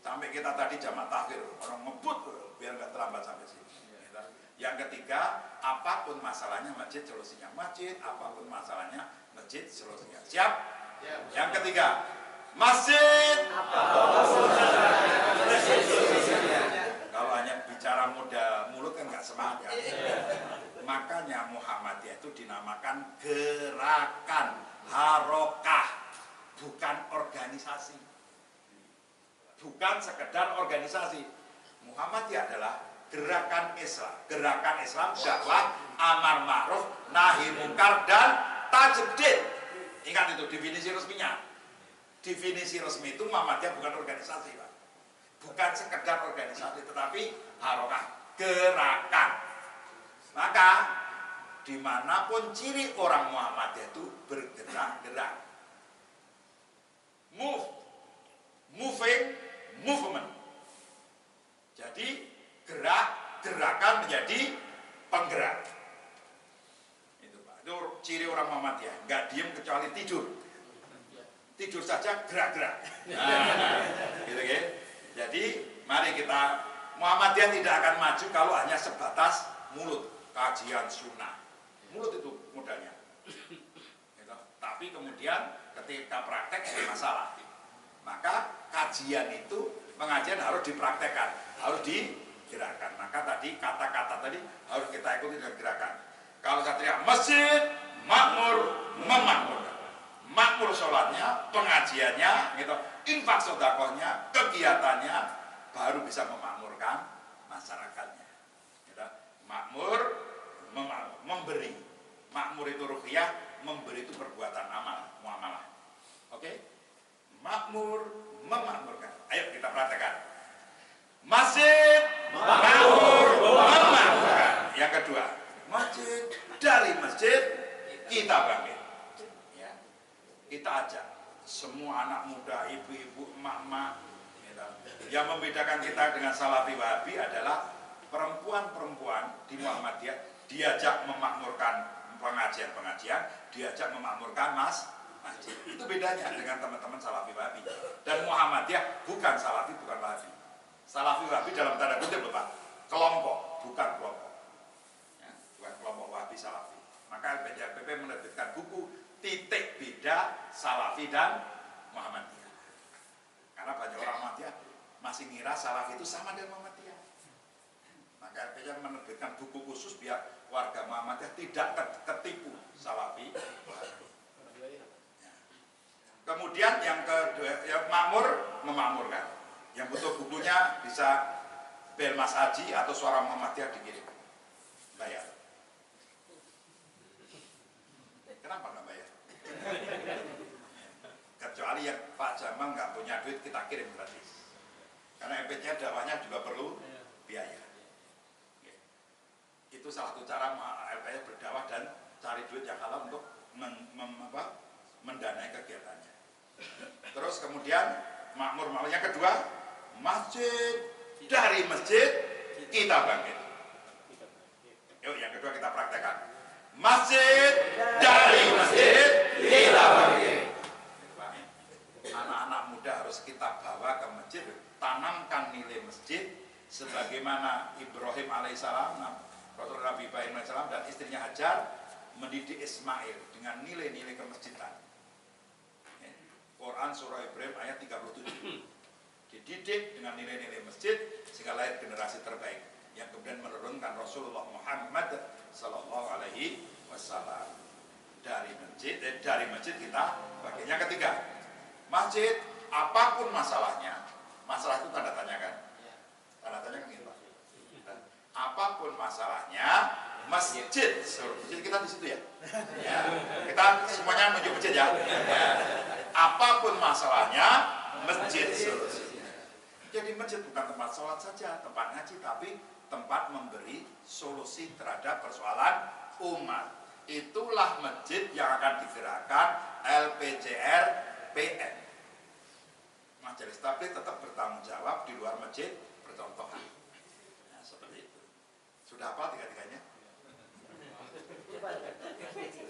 Sampai kita tadi jamaah takhir, orang ngebut biar nggak terlambat sampai sini. Yang ketiga, apapun masalahnya masjid solusinya masjid, apapun masalahnya masjid solusinya. Siap? Yang ketiga, masjid. Kalau hanya bicara modal mulut kan nggak semangat ya. Makanya Muhammadiyah itu dinamakan gerakan harokah, bukan organisasi. Bukan sekedar organisasi. Muhammadiyah adalah gerakan Islam. Gerakan Islam dakwah amar ma'ruf, nahi munkar dan tajdid. Ingat itu definisi resminya. Definisi resmi itu Muhammadiyah bukan organisasi, Pak. Bukan sekedar organisasi, tetapi harokah, gerakan. Maka dimanapun ciri orang Muhammadiyah itu bergerak-gerak. Move, moving, movement. Jadi gerakan menjadi penggerak. Itu Pak. Itu ciri orang Muhammadiyah. Nggak diem kecuali tidur. Tidur saja gerak-gerak. Nah, gitu ya. Jadi mari kita, Muhammadiyah tidak akan maju kalau hanya sebatas mulut. Kajian sunnah, mulut itu modalnya. Gitu. Tapi kemudian ketika praktek ada masalah. Maka kajian itu, pengajian harus dipraktekkan, harus digerakkan. Maka tadi kata-kata tadi harus kita ikuti dengan gerakan. Kalau saya teriak masjid, makmur, memakmurkan. Makmur sholatnya, pengajiannya, gitu, infak sedekahnya, kegiatannya, baru bisa memakmurkan masyarakatnya. Gitu. Makmur, memberi. Makmur itu ruqyah, memberi itu perbuatan amal, muamalah. Oke? Makmur, memakmurkan. Ayo kita praktekkan. Masjid, makmur, memakmurkan. Yang kedua, masjid, dari masjid kita bangkit. Ya. Kita ajak semua anak muda, ibu-ibu, emak-emak. Yang membedakan kita dengan Salafi Wahabi adalah perempuan-perempuan di Muhammadiyah diajak memakmurkan pengajian-pengajian, diajak memakmurkan masjid. Itu bedanya dengan teman-teman Salafi Wahabi. Dan Muhammadiyah bukan Salafi, bukan Wahabi. Salafi Wahabi dalam tanda kutip Pak, kelompok, bukan kelompok. Ya, bukan kelompok Wahabi Salafi. Maka LPJLPP menerbitkan buku Titik Beda Salafi dan Muhammadiyah. Karena banyak orang Muhammadiyah masih ngira Salafi itu sama dengan Muhammadiyah. Maka LPJ menerbitkan buku khusus biar warga Muhammadiyah tidak ketipu Salafi. Kemudian yang kedua, yang makmur, memakmurkan. Yang butuh bukunya bisa bel Mas Haji atau Suara Muhammadiyah dikirim. Bayar. Kenapa nggak bayar? Kecuali yang Pak Jamal nggak punya duit, kita kirim gratis. Karena LPJ dakwahnya juga perlu biaya. Itu salah satu cara LPJ berdakwah dan cari duit yang halal untuk mendanai kegiatannya. Terus kemudian makmur yang kedua, masjid, dari masjid kita bangkit. Yuk yang kedua kita praktekkan. Masjid, dari masjid kita bangkit. Anak-anak muda harus kita bawa ke masjid, tanamkan nilai masjid sebagaimana Ibrahim alaihissalam, Rasul Nabi Ibrahim alaihissalam dan istrinya Hajar mendidik Ismail dengan nilai-nilai kemasjidan. Quran surah Ibrahim ayat 37. Dididik dengan nilai-nilai masjid sehingga lahir generasi terbaik yang kemudian menurunkan Rasulullah Muhammad sallallahu alaihi wasallam. Dari masjid kita bagiannya ketiga. Masjid apapun masalahnya, masalah itu tanda tanya kan? Tanda tanya kan gitu, Pak. Apapun masalahnya, masjid kita di situ ya. Ya. Kita semuanya menuju masjid ya. Ya. Apapun masalahnya, masjid solusinya. Jadi masjid bukan tempat sholat saja, tempat ngaji, tapi tempat memberi solusi terhadap persoalan umat. Itulah masjid yang akan digerakkan LPJR MPN. Majelis Tabligh tetap bertanggung jawab di luar masjid percontohan. Nah, seperti itu. Sudah apa tiga-tiganya?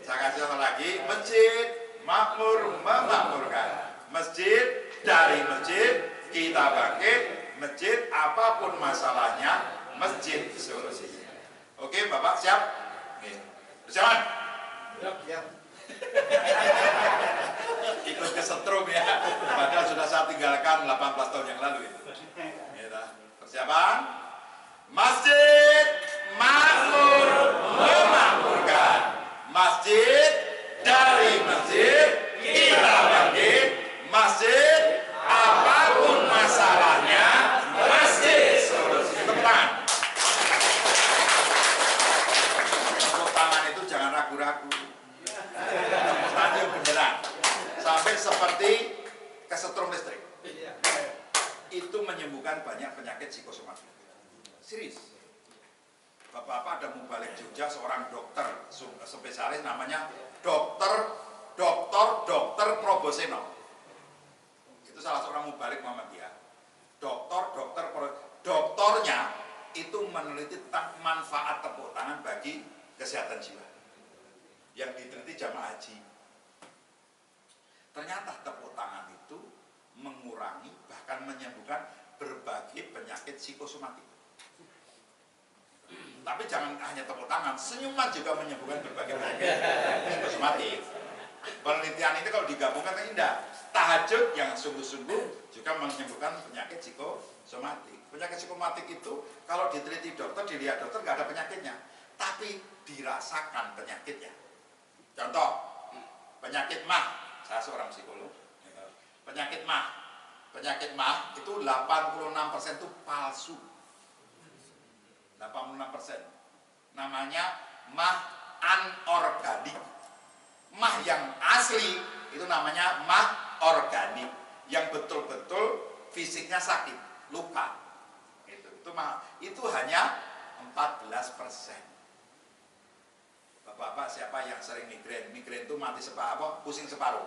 Saya kasih contoh lagi, masjid makmur memakmurkan. Masjid dari masjid kita bangkit, masjid apapun masalahnya, masjid solusinya. Oke, Bapak siap? Oke. Siap? Siap. Ikut kesetrum ya, padahal sudah saya tinggalkan 18 tahun yang lalu itu. Persiapan? Masjid makmur memakmurkan. Masjid dari masjid kita bangkit. Masjid apapun masalahnya, masjid solusi. Tepuk tangan. Tepuk tangan itu jangan ragu-ragu. Tadi beneran. Sampai seperti kesetrum listrik. Itu menyembuhkan banyak penyakit psikosomatik. Serius. Bapak-bapak ada mubalik Jogja, seorang dokter spesialis namanya Dokter Proboseno. Itu salah seorang mubalik Muhammadiyah. Doktornya itu meneliti tentang manfaat tepuk tangan bagi kesehatan jiwa. Yang diteliti jamaah haji. Ternyata tepuk tangan itu mengurangi bahkan menyembuhkan berbagai penyakit psikosomatik. Tapi jangan hanya tepuk tangan, senyuman juga menyembuhkan berbagai penyakit psikosomatik. Penelitian ini kalau digabungkan kan indah. Tahajud yang sungguh-sungguh juga menyembuhkan penyakit psikosomatik. Penyakit psikosomatik itu kalau diteliti dokter, dilihat dokter nggak ada penyakitnya, tapi dirasakan penyakitnya. Contoh, penyakit mah. Saya seorang psikolog. Penyakit mah itu 86% itu palsu. 86%. Namanya mah anorganik. Mah yang asli itu namanya mah organik, yang betul-betul fisiknya sakit, luka. Itu hanya 14%. Bapak-bapak siapa yang sering migrain? Migrain itu mati separuh, pusing separuh.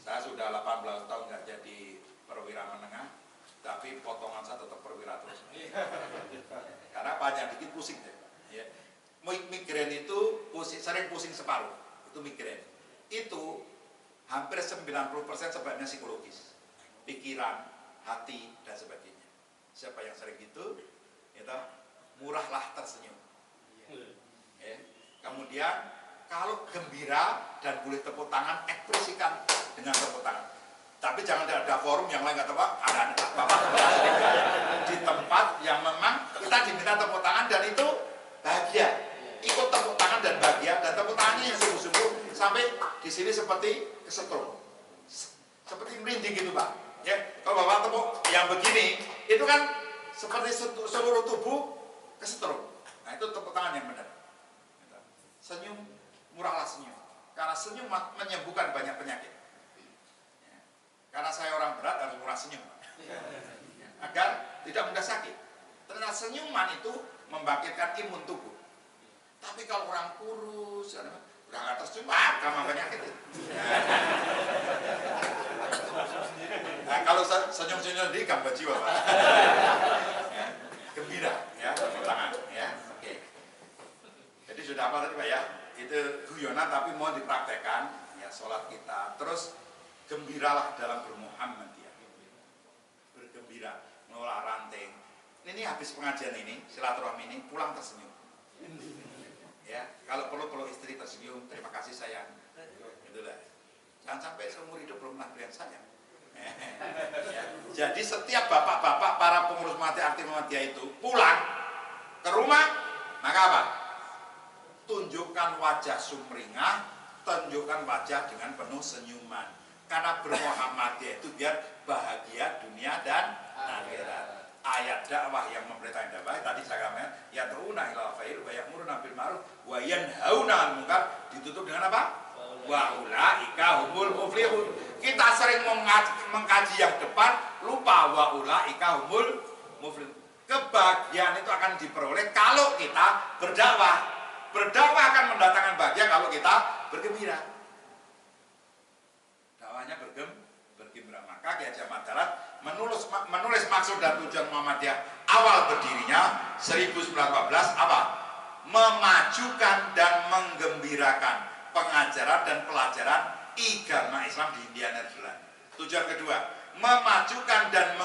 Saya sudah 18 tahun nggak jadi perwira menengah, tapi potongan saya tetap perwira terus. Karena panjang dikit pusing deh. Ya. Migrain itu sering pusing separuh, itu migrain. Itu hampir 90% sebabnya psikologis, pikiran, hati dan sebagainya. Siapa yang sering gitu, murahlah tersenyum. Ya. Kemudian kalau gembira dan boleh tepuk tangan, ekspresikan dengan tepuk tangan. Tapi jangan ada forum yang lain nggak tepuk, ada bapak di tempat yang memang kita diminta tepuk tangan dan itu bahagia. Ikut tepuk tangan dan bahagia, dan tepuk tangannya yang sungguh-sungguh sampai di sini seperti kesetrum, seperti merinding gitu Pak. Ya, kalau bapak tepuk yang begini, itu kan seperti seluruh tubuh kesetrum. Nah itu tepuk tangan yang benar. Senyum, murahlah senyum. Karena senyum menyembuhkan banyak penyakit. Ya. Karena saya orang berat harus murah senyum. Agar tidak mudah sakit. Ternyata senyuman itu membangkitkan imun tubuh. Tapi kalau orang kurus, udah nggak tersenyum, gampang penyakit itu. Nah, kalau senyum-senyum sendiri gampang jiwa Pak. Ya. Gembira, ya, tepuk tangan, ya. Oke. Jadi sudah apa tadi Pak ya? Itu guyonan tapi mau dipraktekkan ya sholat kita. Terus gembiralah dalam bermuhammadiyah. Bergembira, mengolah ranting. Ini habis pengajian ini, silaturahmi ini, pulang tersenyum. Ya, kalau perlu istri tersenyum, terima kasih sayang. Itulah. Jangan sampai seumur hidup belum pernah berian sayang. Ya. Jadi setiap bapak-bapak para pengurus aktif Muhammadiyah itu pulang ke rumah, maka apa? Tunjukkan wajah sumringah, tunjukkan wajah dengan penuh senyuman. Karena bermuhammadiyah itu biar bahagia dunia dan akhirat. Ayat dakwah yang memerintahkan dakwah tadi saya katakan yad'una ilal khair wa ya'muruna bil ma'ruf wa yanhauna 'anil munkar, ditutup dengan apa? Wa ulaika humul muflihun. Kita sering mengkaji yang depan, lupa wa ulaika humul muflihun. Kebahagiaan itu akan diperoleh kalau kita berdakwah. Berdakwah akan mendatangkan bahagia kalau kita bergembira. Dakwahnya bergembira. Maka Kiai Haji Ahmad Dahlan menulis maksud dan tujuan Muhammadiyah awal berdirinya 1914 apa? Memajukan dan menggembirakan pengajaran dan pelajaran agama Islam di Hindia Netherlands. Tujuan kedua, memajukan dan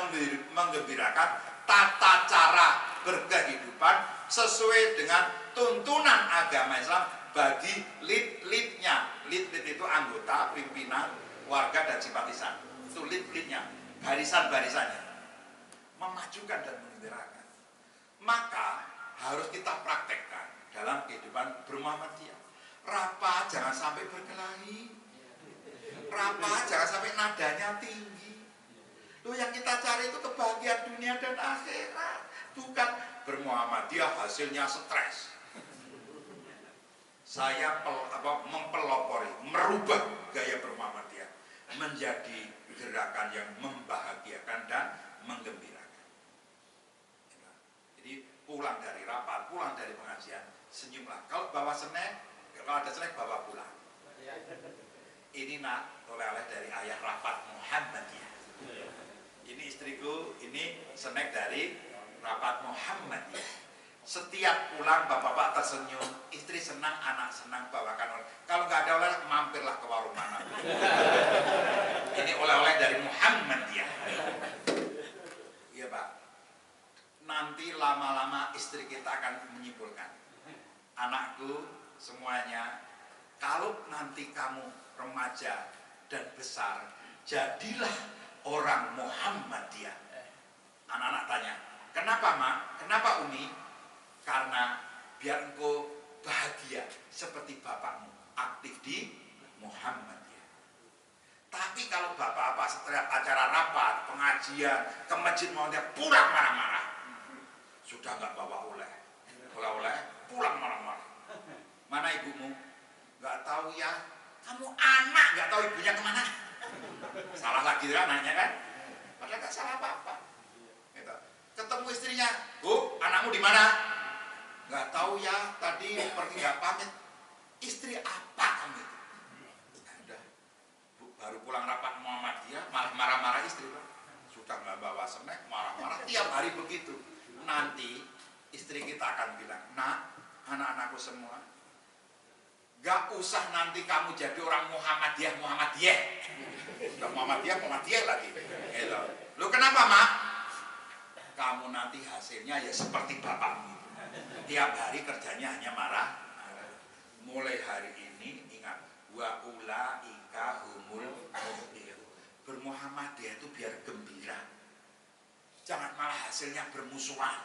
menggembirakan tata cara berkehidupan sesuai dengan tuntunan agama Islam bagi lead-leadnya. Lead-lead itu anggota, pimpinan, warga dan simpatisan. Itu lead-leadnya, barisan-barisannya. Memajukan dan menggembirakan. Maka harus kita praktekkan dalam kehidupan bermuhammadiyah. Rapat jangan sampai berkelahi. Rapat jangan sampai nadanya tinggi. Loh, yang kita cari itu kebahagiaan dunia dan akhirat, bukan bermuhammadiyah hasilnya stres. Saya mempelopori, merubah gaya bermuhammadiyah menjadi gerakan yang membahagiakan dan menggembirakan. Jadi pulang dari rapat, pulang dari pengajian, senyumlah. Kalau bawa snack, kalau ada snack bawa pulang. Ini nak, oleh-oleh dari ayah rapat Muhammadiyah. Ini istriku, ini snack dari rapat Muhammadiyah. Setiap pulang bapak-bapak tersenyum, istri senang, anak senang, bawakan oleh. Kalau nggak ada oleh-oleh, mampirlah ke warung mana. Ini oleh-oleh dari Muhammadiyah. Iya Pak. Nanti lama-lama istri kita akan menyimpulkan, anakku semuanya, kalau nanti kamu remaja dan besar, jadilah orang Muhammadiyah. Anak-anak tanya, kenapa Mak? Kenapa Umi? Karena biar engkau bahagia seperti bapakmu, aktif di Muhammadiyah. Tapi kalau bapak-bapak setiap acara rapat, pengajian, ke masjid mau dia pulang marah-marah, sudah nggak bawa oleh-oleh, pulang marah-marah. Mana ibumu? Nggak tahu ya. Kamu anak nggak tahu ibunya kemana? Salah lagi kan anaknya kan? Padahal nggak salah apa-apa. Gitu. Ketemu istrinya, Bu, anakmu di mana? Nggak tahu ya, tadi pergi nggak pamit. Istri apa kamu itu? Nah, udah, Bu, baru pulang rapat Muhammadiyah, malah marah-marah istri, Pak. Sudah nggak bawa snack, marah-marah tiap hari begitu. Nanti istri kita akan bilang, nak, anak-anakku semua, gak usah nanti kamu jadi orang Muhammadiyah. Udah Muhammadiyah lagi. Gitu. Lu kenapa, Mak? Kamu nanti hasilnya ya seperti bapakmu. Tiap hari kerjanya hanya marah. Mulai hari ini ingat, wa ulaika humul muflihun. Bermuhammadiyah itu biar gembira. Jangan malah hasilnya bermusuhan.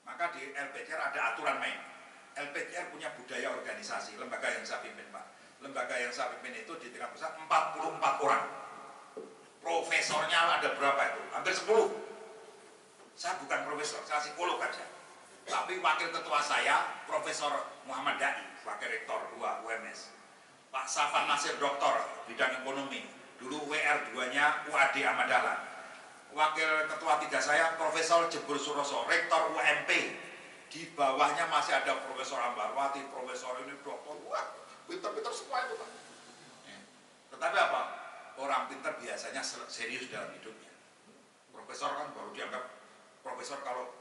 Maka di LPCR ada aturan main. LPCR punya budaya organisasi, lembaga yang saya pimpin Pak. Lembaga yang saya pimpin itu di tingkat pusat 44 orang. Profesornya ada berapa itu? Hampir 10. Saya bukan profesor, saya psikolog aja. Tapi wakil ketua saya, Profesor Muhammad Dai, wakil rektor 2 UMS. Pak Safan Nasir, doktor bidang ekonomi. Dulu WR2-nya UAD Ahmad Dahlan. Wakil ketua 3 saya, Profesor Jebul Suroso, rektor UMP. Di bawahnya masih ada Profesor Ambarwati, Profesor ini, doktor. Wah, pinter-pinter semua itu Pak. Tetapi apa? Orang pinter biasanya serius dalam hidupnya. Profesor kan baru dianggap profesor kalau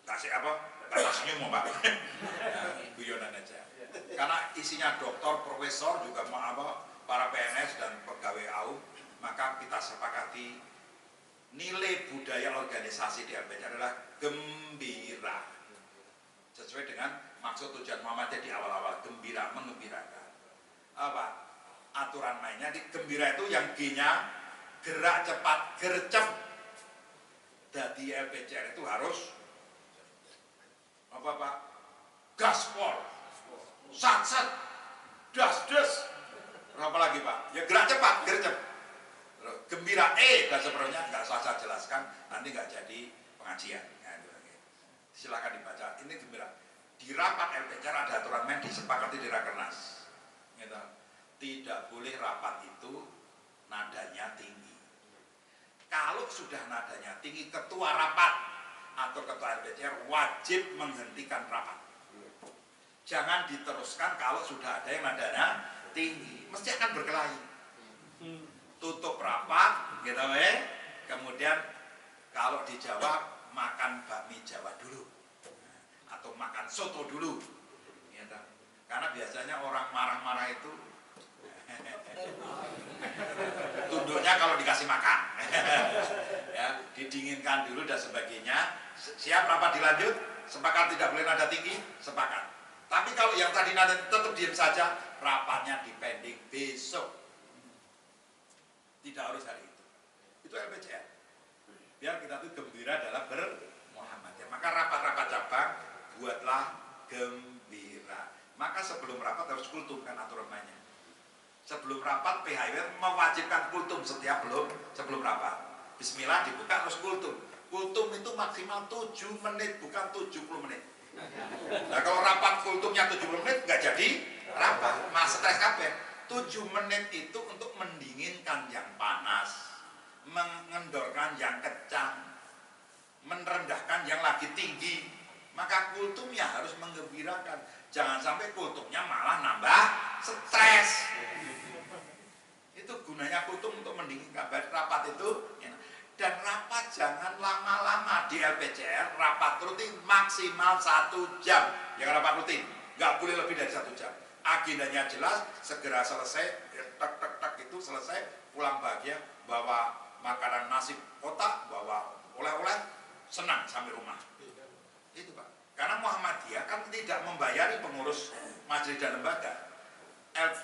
kasih apa? Kata senyum Pak. Guyonan aja. Karena isinya doktor, profesor juga para PNS dan pegawai AUM, maka kita sepakati nilai budaya organisasi di LPC adalah gembira. Sesuai dengan maksud tujuan Muhammadiyah di awal-awal, gembira, menggembirakan. Apa? Aturan mainnya di gembira itu yang G-nya gerak cepat, gercep. Jadi LPCR itu harus apa Pak? Gaspol, sat-sat, das-das. Apa lagi Pak? Ya gerak cepat, gercep. Gembira dan sebenarnya nggak usah saya jelaskan, nanti nggak jadi pengajian. Nah, silakan dibaca. Ini gembira. Di rapat LPCR ada aturan main disepakati di Rakernas. Gitu. Tidak boleh rapat itu nadanya tinggi. Kalau sudah nadanya tinggi, ketua rapat atau ketua LPCR wajib menghentikan rapat. Jangan diteruskan kalau sudah ada yang nadanya tinggi, mesti akan berkelahi. tutup rapat, gitu kemudian kalau dijawab makan bakmi Jawa dulu, atau makan soto dulu, gitu. Karena biasanya orang marah-marah itu tunduknya kalau dikasih makan, ya, didinginkan dulu dan sebagainya. Siap rapat dilanjut, sepakat tidak boleh nada tinggi, sepakat. Tapi kalau yang tadi nada tetap diam saja, rapatnya dipending besok. Tidak harus hari itu. Itu LPCR. Biar kita tuh gembira dalam bermuhammadiyah. Maka rapat-rapat cabang buatlah gembira. Maka sebelum rapat harus kultum, kan aturan mainnya. Sebelum rapat PHW mewajibkan kultum sebelum rapat. Bismillah dibuka terus kultum. Kultum itu maksimal 7 menit, bukan 70 menit. Nah kalau rapat kultumnya 70 menit nggak jadi rapat, mas stres kabeh. 7 menit itu untuk mendinginkan yang panas, mengendorkan yang kencang, merendahkan yang lagi tinggi. Maka kultumnya harus menggembirakan. Jangan sampai kultumnya malah nambah stres. Itu gunanya kultum untuk mendinginkan rapat itu. Dan rapat jangan lama-lama di LPCR. Rapat rutin maksimal 1 jam. Yang rapat rutin nggak boleh lebih dari 1 jam. Agendanya jelas, segera selesai, tek itu selesai, pulang bahagia, bawa makanan nasi kotak, bawa oleh-oleh, senang sampai rumah. Itu Pak. Karena Muhammadiyah kan tidak membayari pengurus majelis dan lembaga.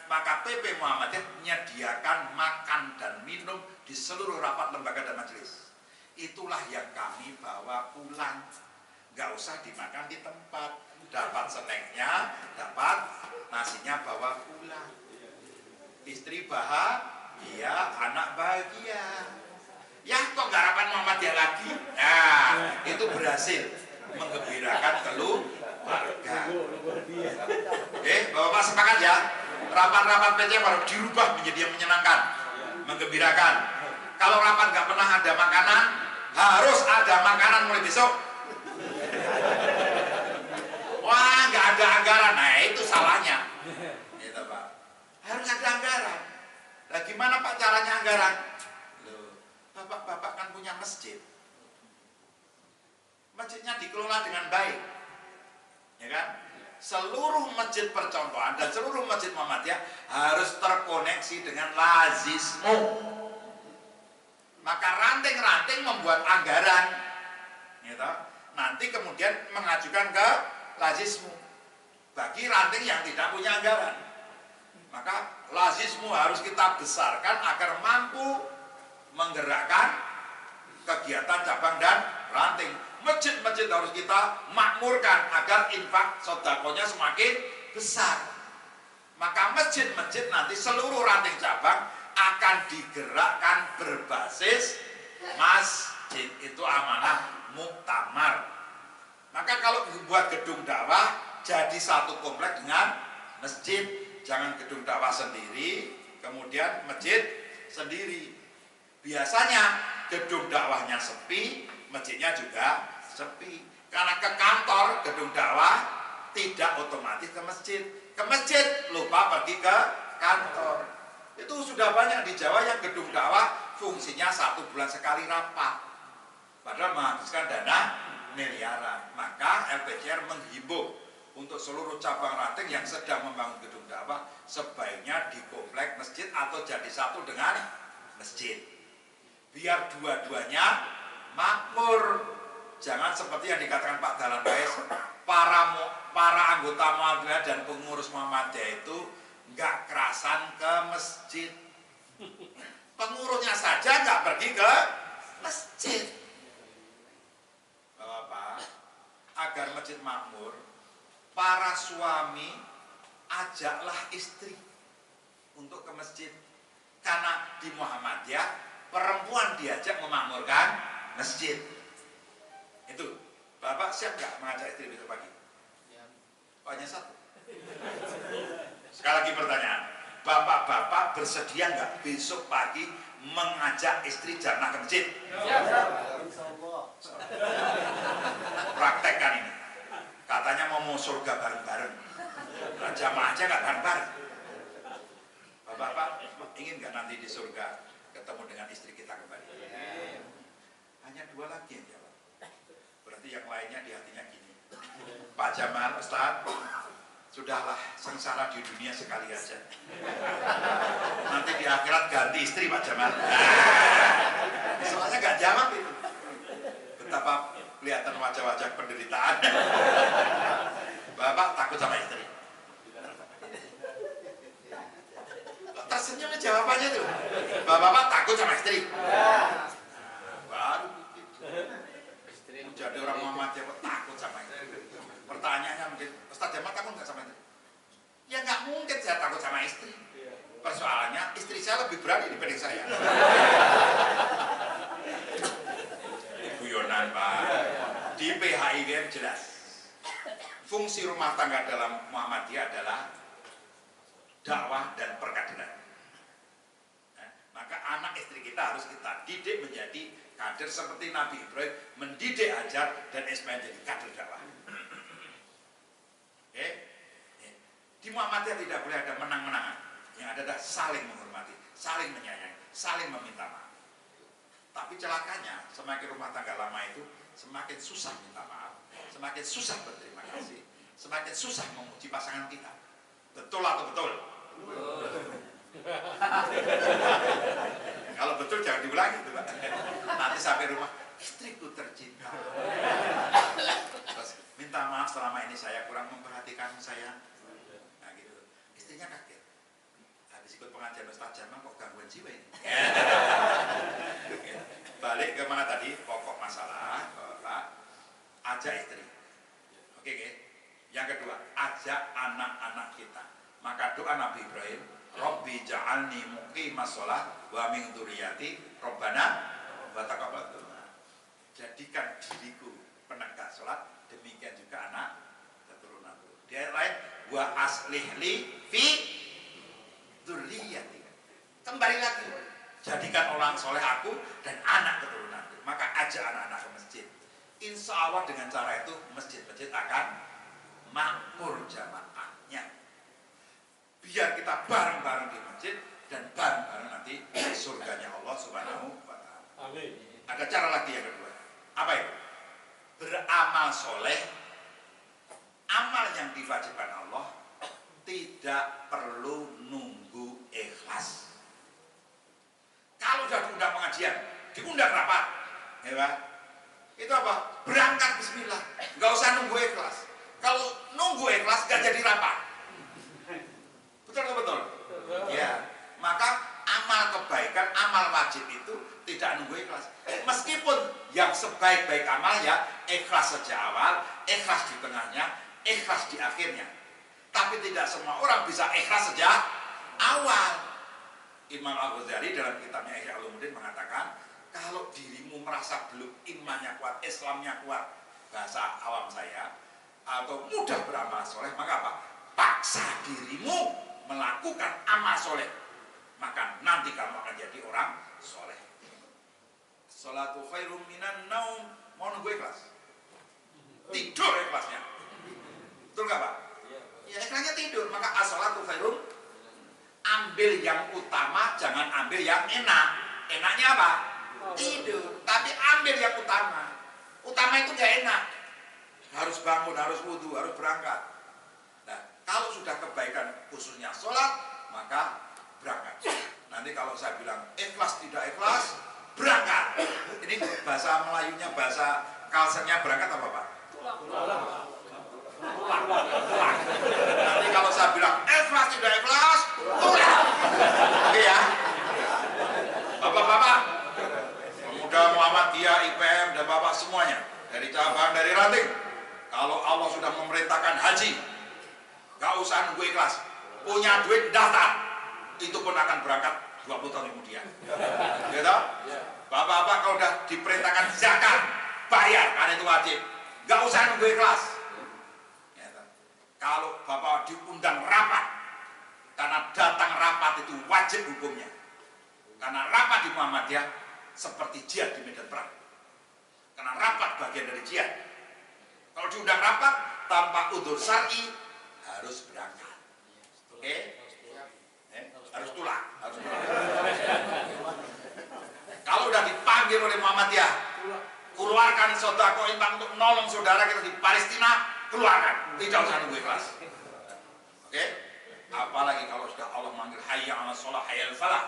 Maka PP Muhammadiyah menyediakan makan dan minum di seluruh rapat lembaga dan majelis. Itulah yang kami bawa pulang. Nggak usah dimakan di tempat. Dapat snacknya, dapat nasinya bawa pulang. Istri bahagia, anak bahagia. Ya kok nggak rapat Muhammadiyah lagi? Nah, itu berhasil menggembirakan keluarga. Bapak sepakat ya? Rapat-rapat PC baru dirubah menjadi yang menyenangkan, menggembirakan. Kalau rapat nggak pernah ada makanan, harus ada makanan mulai besok. Wah, nggak ada anggaran, nah itu salahnya. Gitu Pak. Harus ada anggaran. Nah gimana Pak caranya anggaran? Loh, Bapak kan punya masjid. Masjidnya dikelola dengan baik, ya kan? Seluruh masjid percontohan dan seluruh masjid Muhammadiyah harus terkoneksi dengan lazismu. Maka ranting-ranting membuat anggaran, gitu. Nanti kemudian mengajukan ke lazismu. Bagi ranting yang tidak punya anggaran, maka lazismu harus kita besarkan agar mampu menggerakkan kegiatan cabang dan ranting. Masjid-masjid harus kita makmurkan agar infak sodakonya semakin besar. Maka masjid-masjid nanti seluruh ranting cabang akan digerakkan berbasis masjid. Itu amanah muktamar. Maka kalau buat gedung dakwah jadi satu komplek dengan masjid. Jangan gedung dakwah sendiri, kemudian masjid sendiri. Biasanya gedung dakwahnya sepi, masjidnya juga sepi. Karena ke kantor gedung dakwah tidak otomatis ke masjid. Ke masjid lupa pergi ke kantor. Itu sudah banyak di Jawa yang gedung dakwah fungsinya 1 bulan sekali rapat, padahal menghabiskan dana miliaran. Maka LPCR menghimbau untuk seluruh cabang ranting yang sedang membangun gedung dakwah sebaiknya di komplek masjid atau jadi satu dengan masjid. Biar dua-duanya makmur. Jangan seperti yang dikatakan Pak Dahlan Wais, para anggota Muhammadiyah dan pengurus Muhammadiyah itu nggak kerasan ke masjid. Pengurusnya saja nggak pergi ke masjid. Bapak, agar masjid makmur, para suami ajaklah istri untuk ke masjid. Karena di Muhammadiyah perempuan diajak memakmurkan masjid. Itu, Bapak siap nggak mengajak istri besok pagi? Ya. Oh, hanya satu. Sekali lagi pertanyaan, Bapak-bapak bersedia nggak besok pagi mengajak istri jamaah ke masjid? Ya. Praktekkan ini. Katanya mau surga bareng-bareng. Nah, jamaah aja nggak bareng-bareng. Bapak-bapak ingin nggak nanti di surga ketemu dengan istri kita kembali. Hanya 2 lagi yang jawab. Berarti yang lainnya di hatinya gini, Pak Jamal, Ustaz, sudahlah sengsara di dunia sekali aja. Nanti di akhirat ganti istri Pak Jamal. Soalnya nggak jawab itu. Betapa kelihatan wajah-wajah penderitaan. Bapak takut sama istri. Tersenyum jawabannya tuh. Bapak takut sama istri. Baru begitu. Jadi orang Muhammadiyah kok takut sama istri. Pertanyaannya mungkin, Ustaz Jamal takut nggak sama istri? Ya nggak mungkin saya takut sama istri. Persoalannya istri saya lebih berani dibanding saya. Guyonan Pak. Di PHIGM jelas. Fungsi rumah tangga dalam Muhammadiyah adalah dakwah dan perkaderan. Nah, maka anak istri kita harus kita didik menjadi kader seperti Nabi Ibrahim mendidik Hajar dan Ismail jadi kader dakwah. Oke? Di Muhammadiyah tidak boleh ada menang-menangan. Yang ada adalah saling menghormati, saling menyayangi, saling meminta maaf. Tapi celakanya semakin rumah tangga lama itu semakin susah minta maaf, semakin susah berterima kasih, semakin susah memuji pasangan kita. Betul atau betul? Kalau betul jangan diulangi itu Pak. Nanti sampai rumah, istriku tercinta. Terus minta maaf selama ini saya kurang memperhatikan saya. Nah gitu. Istrinya kaget. Habis ikut pengajian Ustaz Jamal kok gangguan jiwa ini. Balik ke mana tadi? Pokok masalah, Bapak. Ajak istri. Oke, oke. Yang kedua, ajak anak-anak kita. Maka doa Nabi Ibrahim, Rabbi ja'alni muqimas shalah wa min dzurriyyati Rabbana wa taqabbal du'a. Jadikan diriku penegak salat, demikian juga anak keturunanku. Di ayat lain, wa aslih li fi dzurriyyati. Kembali lagi, jadikan orang soleh aku dan anak keturunanku. Maka ajak anak-anak ke masjid. Insya Allah dengan cara itu masjid-masjid akan makmur jamaahnya. Biar kita bareng-bareng di masjid dan bareng-bareng nanti surganya Allah Subhanahu wa Ta'ala. Amin. Ada cara lagi yang kedua. Apa itu? Beramal soleh, amal yang diwajibkan Allah tidak perlu nunggu ikhlas. Kalau sudah diundang pengajian, diundang rapat, ya Pak? Itu apa? Berangkat bismillah, nggak usah nunggu ikhlas. Kalau nunggu ikhlas nggak jadi rapat. Betul betul. Ya, maka amal kebaikan, amal wajib itu tidak nunggu ikhlas. Meskipun yang sebaik-baik amal ya ikhlas sejak awal, ikhlas di tengahnya, ikhlas di akhirnya. Tapi tidak semua orang bisa ikhlas sejak awal. Imam Al-Ghazali dalam kitabnya Ihya Ulumuddin mengatakan, kalau dirimu merasa belum imannya kuat, Islamnya kuat, bahasa awam saya, atau mudah beramal soleh, maka apa? Paksa dirimu melakukan amal soleh, maka nanti kamu akan jadi orang soleh. Sholatu khairum minan naum. Mau nunggu ikhlas? Tidur ikhlasnya. Betul gak Pak? Ya ikhlasnya tidur. Maka as-sholatu khairum. Ambil yang utama, jangan ambil yang enak. Enaknya apa? Tidur. Tapi ambil yang utama. Utama itu gak enak. Harus bangun, harus wudhu, harus berangkat. Nah, kalau sudah kebaikan khususnya sholat, maka berangkat. Nanti kalau saya bilang ikhlas tidak ikhlas, berangkat. Ini bahasa Melayunya, bahasa kalsernya berangkat apa Pak? Pulang. Nanti kalau saya bilang ikhlas tidak ikhlas, pulang. Oke ya. Bapak-bapak, pemuda Muhammadiyah, IPM dan bapak semuanya, dari cabang, dari ranting, kalau Allah sudah memerintahkan haji, gak usah nunggu ikhlas. Punya duit daftar, itu pun akan berangkat 20 tahun kemudian. Gitu? Bapak-bapak kalau udah diperintahkan zakat, bayar, karena itu wajib. Gak usah nunggu ikhlas. Gitu. Kalau bapak diundang rapat, karena datang rapat itu wajib hukumnya. Karena rapat di Muhammadiyah seperti jihad di medan perang. Karena rapat bagian dari jihad. Kalau diundang rapat tanpa udzur syar'i harus berangkat. Oke? Harus tulang. keluarkan sodako infak untuk menolong saudara kita di Palestina, keluarkan, tidak usah nunggu ikhlas. Oke? Apalagi kalau sudah Allah manggil hayya 'alas shalah hayya 'alal falah.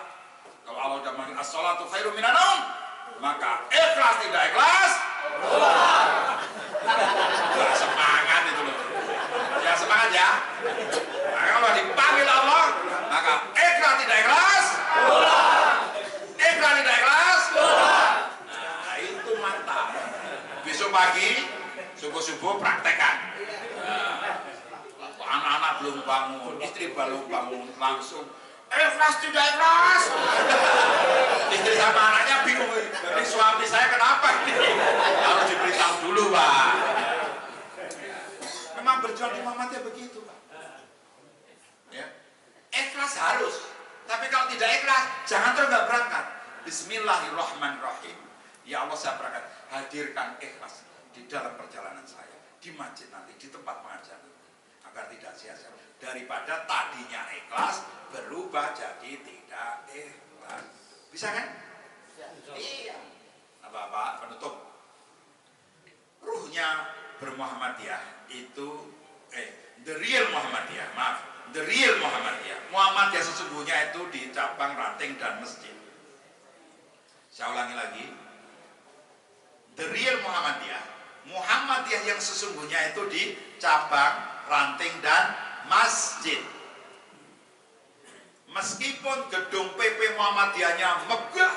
Kalau Allah sudah manggil as-shalatu khairum minan naum, maka ikhlas tidak ikhlas ya, semangat itu loh ya, semangat ya. Nah, kalau dipanggil Allah maka ikhlas tidak ikhlas ikhlas tidak ikhlas. Nah itu mantap. Besok pagi subuh-subuh praktekan. Anak-anak belum bangun, istri belum bangun, langsung ikhlas tidak ikhlas. Istri sama anaknya bingung, ini suami saya kenapa ini? Harus diberitahu dulu, Pak. Memang berjuang di Muhammadiyah begitu, Pak. Ya. Ikhlas harus, tapi kalau tidak ikhlas jangan terus nggak berangkat. Bismillahirrahmanirrahim. Ya Allah, saya berangkat, hadirkan ikhlas di dalam perjalanan saya, di masjid nanti, di tempat pengajian, agar tidak sia-sia. Daripada tadinya ikhlas berubah jadi tidak ikhlas. Bisa kan? Iya. Nah, Bapak penutup. Ruhnya bermuhammadiyah itu the real Muhammadiyah, maaf, the real Muhammadiyah. Muhammadiyah sesungguhnya itu di cabang, ranting dan masjid. Saya ulangi lagi. The real Muhammadiyah, Muhammadiyah yang sesungguhnya itu di cabang, ranting dan masjid. Meskipun gedung PP Muhammadiyahnya megah,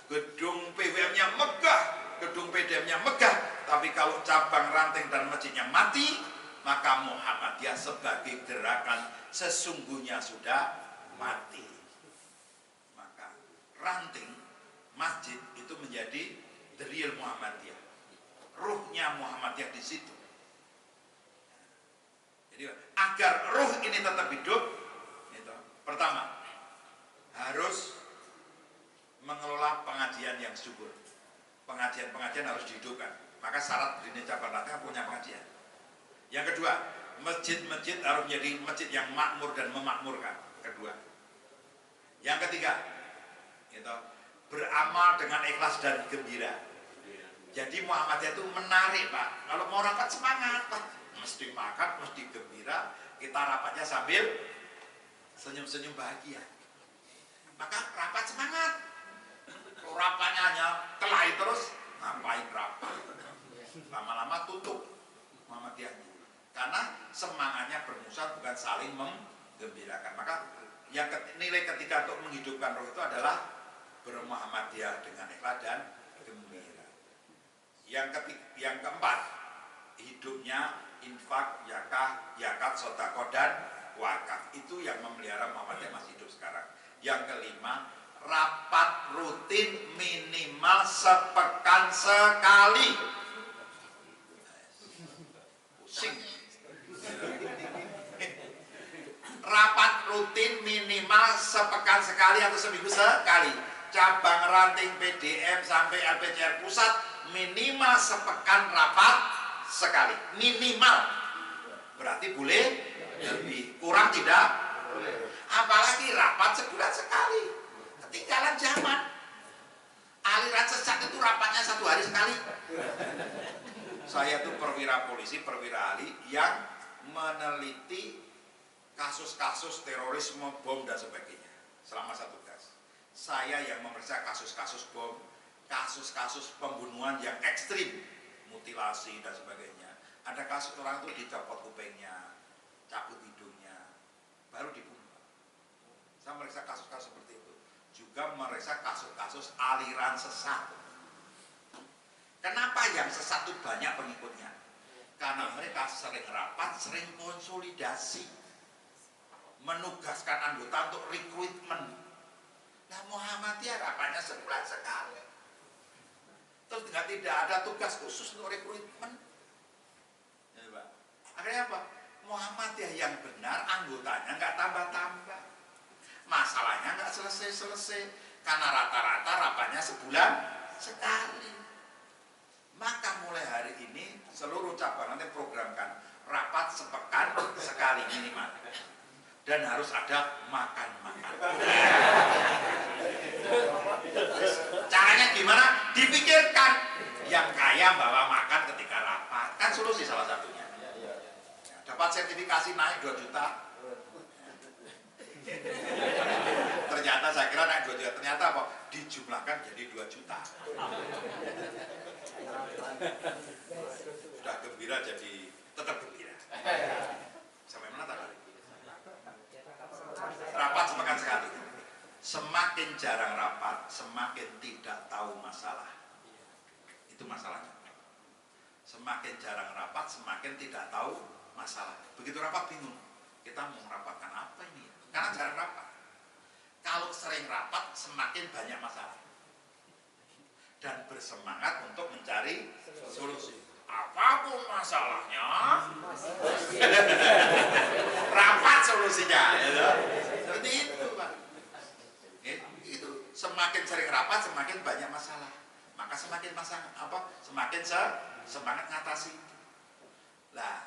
gedung PWM-nya megah, gedung PDM-nya megah, tapi kalau cabang, ranting dan masjidnya mati, maka Muhammadiyah sebagai gerakan sesungguhnya sudah mati. Maka ranting, masjid itu menjadi the real Muhammadiyah. Ruhnya Muhammadiyah di situ. Jadi agar ruh ini tetap hidup, itu, pertama harus mengelola pengajian yang subur. Pengajian-pengajian harus dihidupkan. Maka syarat berdirinya cabang ranting punya pengajian. Yang kedua, masjid-masjid harus menjadi masjid yang makmur dan memakmurkan. Kedua. Yang ketiga, itu, beramal dengan ikhlas dan gembira. Jadi Muhammadiyah itu menarik, Pak. Kalau mau rapat semangat, Pak. Mesti makan, mesti gembira. Kita rapatnya sambil senyum-senyum bahagia. Maka rapat semangat. Kalau rapatnya hanya kelahi terus, ngapain rapat? Lama-lama tutup Muhammadiyahnya. Karena semangatnya bermusyawarah bukan saling menggembirakan. Maka yang nilai ketiga untuk menghidupkan roh itu adalah bermuhammadiyah dengan ikhlas dan gembira. Yang keempat, hidupnya infak, zakat, sedekah dan wakaf. Itu yang memelihara Muhammadiyah masih hidup sekarang. Yang kelima, rapat rutin minimal sepekan sekali. Pusing. Rapat rutin minimal sepekan sekali atau seminggu sekali. Cabang, ranting, PDM sampai LPCR pusat minimal sepekan rapat sekali. Minimal. Berarti boleh lebih, kurang tidak boleh. Apalagi rapat sebulan sekali. Ketinggalan zaman. Aliran sesat itu rapatnya 1 hari sekali. Saya itu perwira polisi, perwira ahli yang meneliti kasus-kasus terorisme, bom dan sebagainya selama 1 tugas. Saya yang memeriksa kasus-kasus bom, kasus-kasus pembunuhan yang ekstrim, mutilasi dan sebagainya. Ada kasus orang itu dicopot kupingnya, cabut hidungnya, baru dibunuh. Saya memeriksa kasus-kasus seperti itu. Juga memeriksa kasus-kasus aliran sesat. Kenapa yang sesat itu banyak pengikutnya? Karena mereka sering rapat, sering konsolidasi, menugaskan anggota untuk rekrutmen. Nah, Muhammadiyah rapatnya sebulan sekali. Terus tidak ada tugas khusus untuk rekrutmen. Ya, Pak. Akhirnya apa? Muhammadiyah yang benar, anggotanya nggak tambah-tambah. Masalahnya nggak selesai-selesai. Karena rata-rata rapatnya sebulan sekali. Maka mulai hari ini seluruh cabang nanti programkan rapat sepekan sekali minimal. Dan harus ada makan-makan. Caranya gimana? Dipikirkan. Yang kaya bawa makan ketika rapat, kan solusi salah satunya. Dapat sertifikasi naik 2 juta. Ternyata saya kira naik 2 juta, ternyata apa? Dijumlahkan jadi 2 juta. Sudah gembira jadi tetap gembira. Sampai mana tadi? Rapat semakin sekali. Semakin jarang rapat, semakin tidak tahu masalah. Itu masalahnya. Semakin jarang rapat, semakin tidak tahu masalah. Begitu rapat bingung. Kita mau merapatkan apa ini? Karena jarang rapat. Kalau sering rapat, semakin banyak masalah. Dan bersemangat untuk mencari solusi. Apapun masalahnya, rapat solusinya. Seperti itu, Pak. Itu semakin sering rapat, semakin banyak masalah. Maka semakin semakin semangat ngatasi. Lah,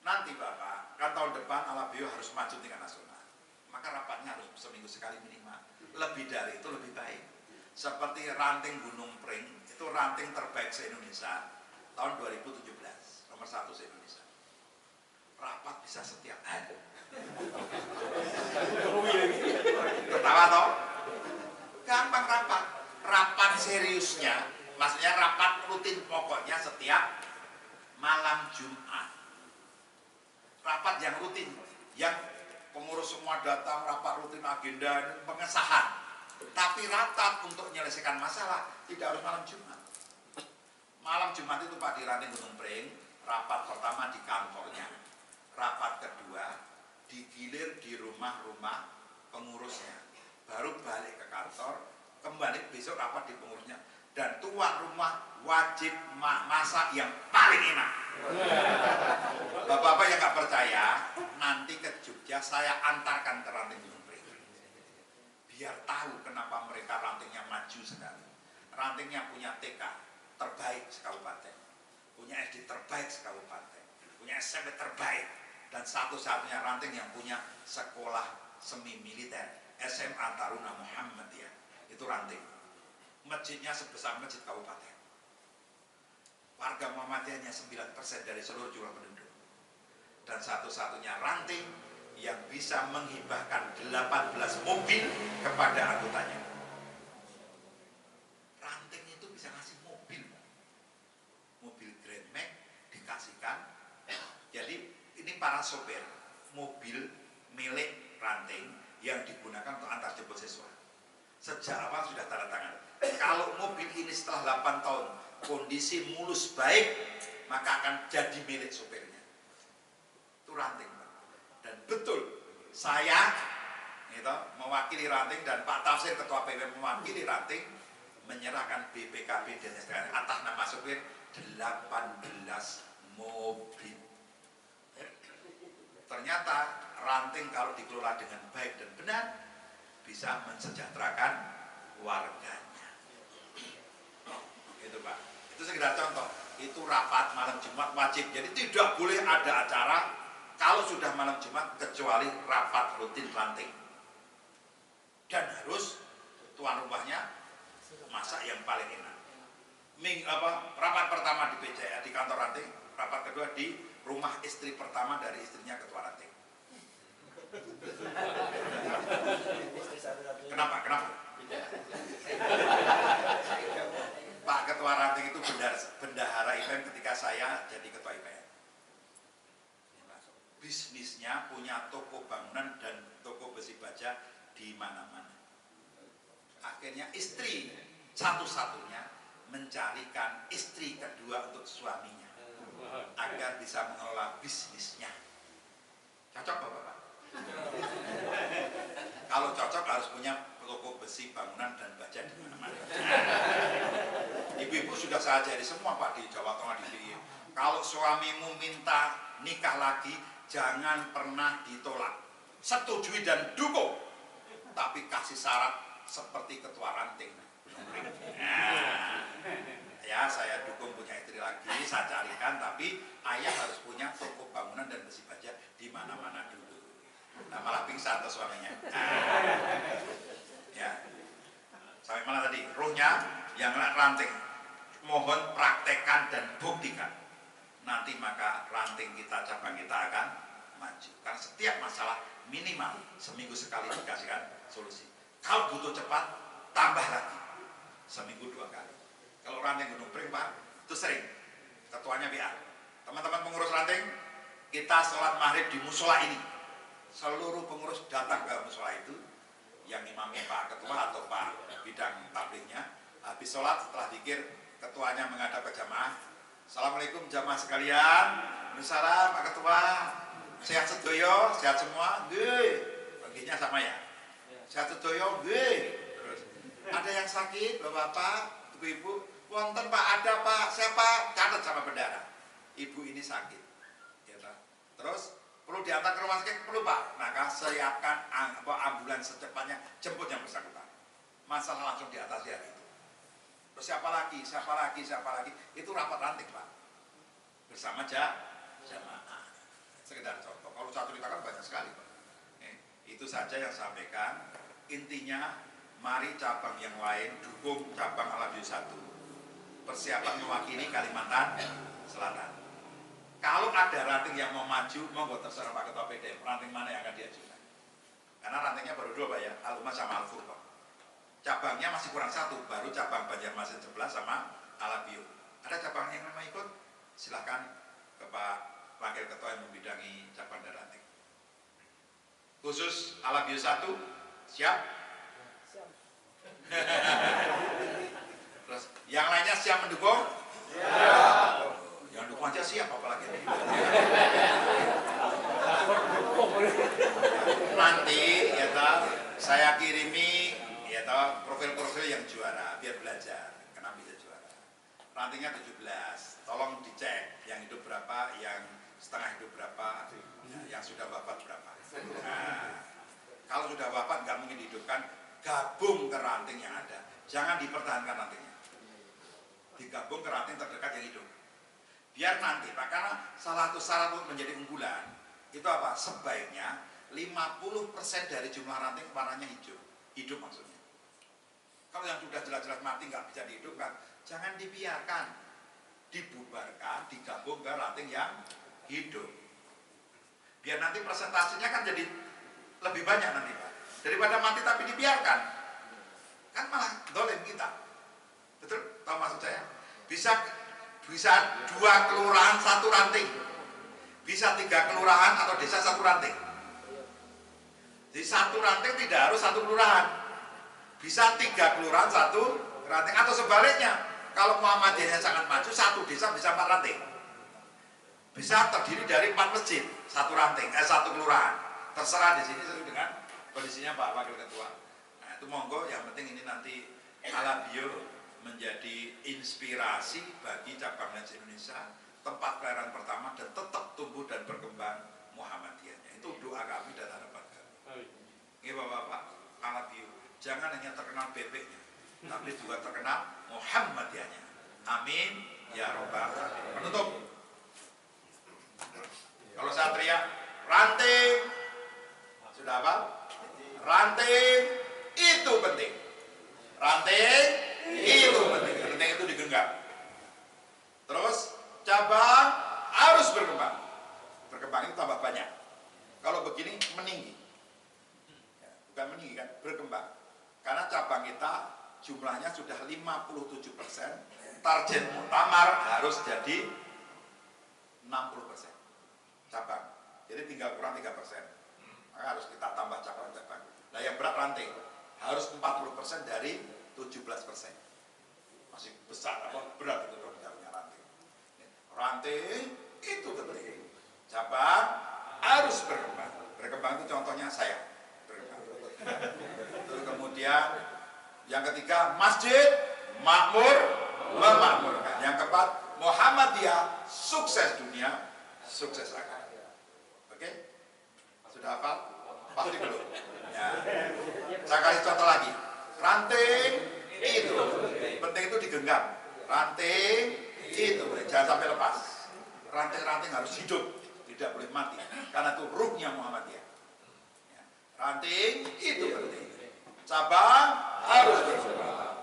nanti Bapak, kan tahun depan Alabio harus maju tingkat nasional. Maka rapatnya harus seminggu sekali minimal. Lebih dari itu lebih baik. Seperti ranting Gunung Pring, itu ranting terbaik se-Indonesia tahun 2017, nomor 1 se-Indonesia. Rapat bisa setiap hari. Ketawa toh? Gampang rapat. Rapat seriusnya, maksudnya rapat rutin pokoknya setiap malam Jumat. Rapat yang rutin, yang pengurus semua datang, rapat rutin agenda pengesahan. Tapi rapat untuk menyelesaikan masalah tidak harus malam Jumat. Malam Jumat itu Pak di ranting Gunung Pring, rapat pertama di kantornya, rapat kedua digilir di rumah-rumah pengurusnya, baru balik ke kantor, kembali besok rapat di pengurusnya, dan tuan rumah wajib masak yang paling enak. Bapak-bapak yang nggak percaya, nanti ke Jogja saya antarkan ke ranting Gunung Pring, biar tahu kenapa mereka rantingnya maju sekali. Rantingnya punya TK terbaik sekabupaten, punya SD terbaik sekabupaten, punya SMP terbaik, dan satu-satunya ranting yang punya sekolah semi militer SMA Taruna Muhammadiyah. Itu ranting. Masjidnya sebesar masjid kabupaten. Warga Muhammadiyahnya 9% dari seluruh jumlah penduduk. Dan satu-satunya ranting yang bisa menghibahkan 18 mobil kepada anggotanya. Ranting itu bisa ngasih mobil. Mobil Grand Max dikasihkan. Jadi ini para sopir mobil milik ranting yang digunakan untuk antar jemput siswa. Sejak awal sudah tanda tangan. Kalau mobil ini setelah 8 tahun kondisi mulus baik, maka akan jadi milik sopirnya. Itu ranting, Pak. Dan betul, saya mewakili ranting dan Pak Tafsir Ketua PW mewakili ranting menyerahkan BPKB dan SDN atas nama sopir 18 mobil. Ternyata ranting kalau dikelola dengan baik dan benar bisa mensejahterakan warganya. Itu Pak. Itu sekedar contoh. Itu rapat malam Jumat wajib. Jadi tidak boleh ada acara kalau sudah malam Jumat kecuali rapat rutin ranting. Dan harus tuan rumahnya masak yang paling enak. Rapat pertama di PJA di kantor ranting, rapat kedua di rumah istri pertama dari istrinya ketua ranting. Kenapa? Pak Ketua Ranting itu bendahara IPM ketika saya jadi Ketua IPM. Bisnisnya punya toko bangunan dan toko besi baja di mana-mana. Akhirnya istri satu-satunya mencarikan istri kedua untuk suaminya agar bisa mengelola bisnisnya. Cocok Bapak? Kalau cocok harus punya toko besi, bangunan dan baja di mana-mana. Ibu-ibu sudah saya ajari semua Pak di Jawa Tengah di sini. Kalau suamimu minta nikah lagi, jangan pernah ditolak. Setujui dan dukung. Tapi kasih syarat seperti ketua ranting. Ya saya dukung punya istri lagi, saya carikan, tapi ayah harus punya toko bangunan dan besi baja di mana-mana dulu. Nah malah pingsan tuh suaminya. Ya. rohnya, yang ranting. Mohon praktekkan dan buktikan. Nanti maka ranting kita, cabang kita akan maju. Karena setiap masalah minimal seminggu sekali dikasihkan solusi. Kalau butuh cepat, tambah lagi. Seminggu 2 kali. Kalau ranting Gunung Pring, Pak, itu sering. Ketuanya PA. Teman-teman pengurus ranting, kita sholat maghrib di musola ini. Seluruh pengurus datang ke musola itu, yang imamnya Pak Ketua atau Pak bidang tablignya. Habis sholat, setelah zikir, ketuanya menghadap ke jamaah. Assalamualaikum jamaah sekalian. Waalaikumsalam Pak Ketua. Sehat sedoyo, sehat semua. Nggih. Baginya sama ya. Sehat sedoyo, nggih. Terus ada yang sakit, Bapak-bapak, Ibu-ibu. Wonten Pak, ada Pak. Siapa? Catat sama bendara. Ibu ini sakit. Ya, terus perlu diantar ke rumah sakit, perlu Pak. Maka siapkan ambulans secepatnya, jemput yang bersangkutan. Masalah langsung diatasi hari itu. Terus siapa lagi? Itu rapat ranting Pak. Bersama jamaah. Sekedar contoh. Kalau saya ceritakan banyak sekali Pak. Itu saja yang saya sampaikan. Intinya, mari cabang yang lain dukung cabang Al-Habib 1. Persiapan mewakili Kalimantan Selatan. Kalau ada ranting yang mau maju, monggo terserah Pak Ketua PDM, ranting mana yang akan diajukan. Karena rantingnya baru 2 Pak ya, Al-Ummah sama Al-Furqan. Cabangnya masih kurang 1, baru cabang Banjarmasin 11 sama Al-Habib. Ada cabang yang mau ikut? Silahkan ke Pak Wakil Ketua yang membidangi cabang dan ranting. Khusus Al-Habib 1, siap? Siap. Terus yang lainnya siap mendukung? Siap. Yang dukung aja siap apalagi. Nanti ya saya kirimi ya profil-profil yang juara biar belajar kenapa bisa juara. Rantingnya 17. Tolong dicek yang hidup berapa, yang setengah hidup berapa, yang sudah wafat berapa. Nah, kalau sudah wafat nggak mungkin dihidupkan, gabung ke ranting yang ada. Jangan dipertahankan rantingnya. Digabung ke ranting terdekat yang hidup. Biar nanti Pak, karena salah satu syarat untuk menjadi unggulan itu apa? Sebaiknya 50% dari jumlah ranting warnanya hijau. Hidup maksudnya. Kalau yang sudah jelas-jelas mati nggak bisa dihidupkan, jangan dibiarkan. Dibubarkan, digabung ke ranting yang hidup. Biar nanti presentasinya kan jadi lebih banyak nanti Pak. Daripada mati tapi dibiarkan. Kan malah dolim kita. Betul? Tahu maksud saya? Bisa 2 kelurahan 1 ranting. Bisa 3 kelurahan atau desa 1 ranting. Di 1 ranting tidak harus 1 kelurahan. Bisa 3 kelurahan 1 ranting. Atau sebaliknya, kalau Muhammadiyahnya sangat maju, 1 desa bisa 4 ranting. Bisa terdiri dari 4 masjid, 1 ranting, 1 kelurahan. Terserah di sini sesuai dengan kondisinya Pak Wakil Ketua. Nah itu monggo, yang penting ini nanti Al-Habib menjadi inspirasi bagi cabang Lens Indonesia, tempat kelahiran pertama dan tetap tumbuh dan berkembang Muhammadiyahnya. Itu doa kami dan harapan kami. Ini Bapak-bapak, Al-Habib jangan hanya terkenal bebeknya, tapi juga terkenal Muhammadiyahnya. Amin ya robbal alamin. Penutup. Kalau saya teriak ranting, sudah apa? Ranting itu penting. Ranting itu penting. Ranting itu digenggam. Terus cabang harus berkembang. Berkembang itu tambah banyak. Kalau begini meninggi. Bukan meninggi kan, berkembang. Karena cabang kita jumlahnya sudah 57%. Target muktamar harus jadi 60% cabang. Jadi tinggal kurang 3%. Maka harus kita tambah cabang-cabang. Nah yang berat ranting harus 40% dari 17%. Masih besar, berat itu dong kita punya ranting. Ranting itu penting. Cabang harus berkembang. Berkembang itu contohnya saya. Berkembang. Terus kemudian yang ketiga masjid makmur memakmurkan. Yang keempat Muhammadiyah sukses dunia, sukses akhirat. Oke? Sudah hafal? Pasti belum. Ya. Saya kasih contoh lagi. Ranting itu penting itu digenggam. Ranting itu jangan sampai lepas. Ranting-ranting harus hidup, tidak boleh mati. Karena itu ruhnya Muhammadiyah. Ya. Ranting itu penting. Cabang harus berkembang.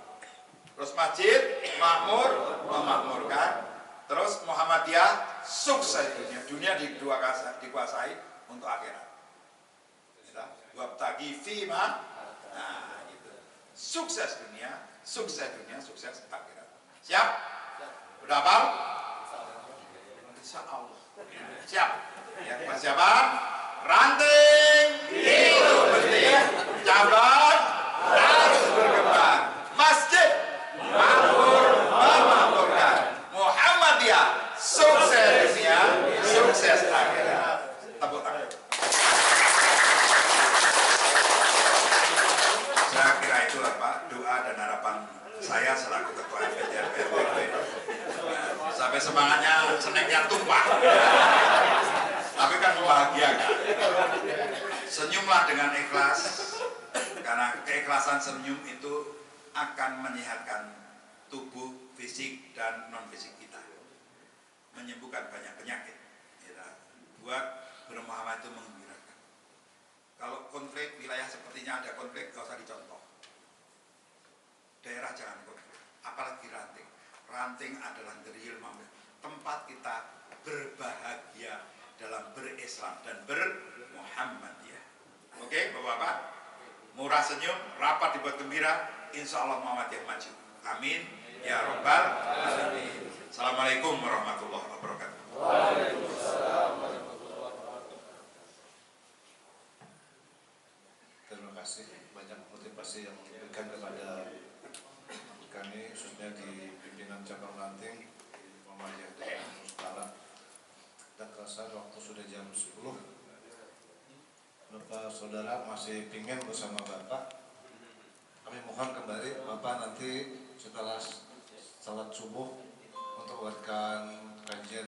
Terus masjid makmur, memakmurkan. Terus Muhammadiyah sukses dunia. Dunia dikuasai untuk akhirat. Wabtagi fima. Nah, gitu. Sukses dunia, sukses akhirat. Siap? Udah hafal? Insya Allah. Siap? Ya, persiapan. Ranting itu penting. Cabang harus berkembang. Masjid makmur memakmurkan. Muhammadiyah sukses dunia, sukses akhirat. Tepuk tangan. Saya kira itu apa doa dan harapan saya selaku ketua FPJR PRW. Sampai semangatnya seneknya tumpah. Tapi kan membahagiakan. Senyumlah dengan ikhlas, karena keikhlasan senyum itu akan menyehatkan tubuh, fisik dan non fisik kita, menyembuhkan banyak penyakit. Buat bermuamalah itu menggembirakan. Kalau konflik wilayah sepertinya ada konflik, gak usah dicontoh. Daerah jangan konflik, apalagi ranting. Ranting adalah geril tempat kita berbahagia dalam berislam dan bermuhammadiyah. Oke, Bapak-bapak, murah senyum, rapat dibuat gembira, insya Allah Muhammadiyah maju. Amin ya Rabbal alamin. Assalamualaikum warahmatullahi wabarakatuh. Waalaikumsalam warahmatullahi wabarakatuh. Terima kasih, banyak motivasi yang diberikan kepada kami, khususnya di pimpinan cabang Ranting Muhammadiyah daerah Utara. Dan kerasa waktu sudah jam 10. Bapak saudara masih pingin bersama Bapak. Kami mohon kembali Bapak nanti setelah salat subuh untuk buatkan kajian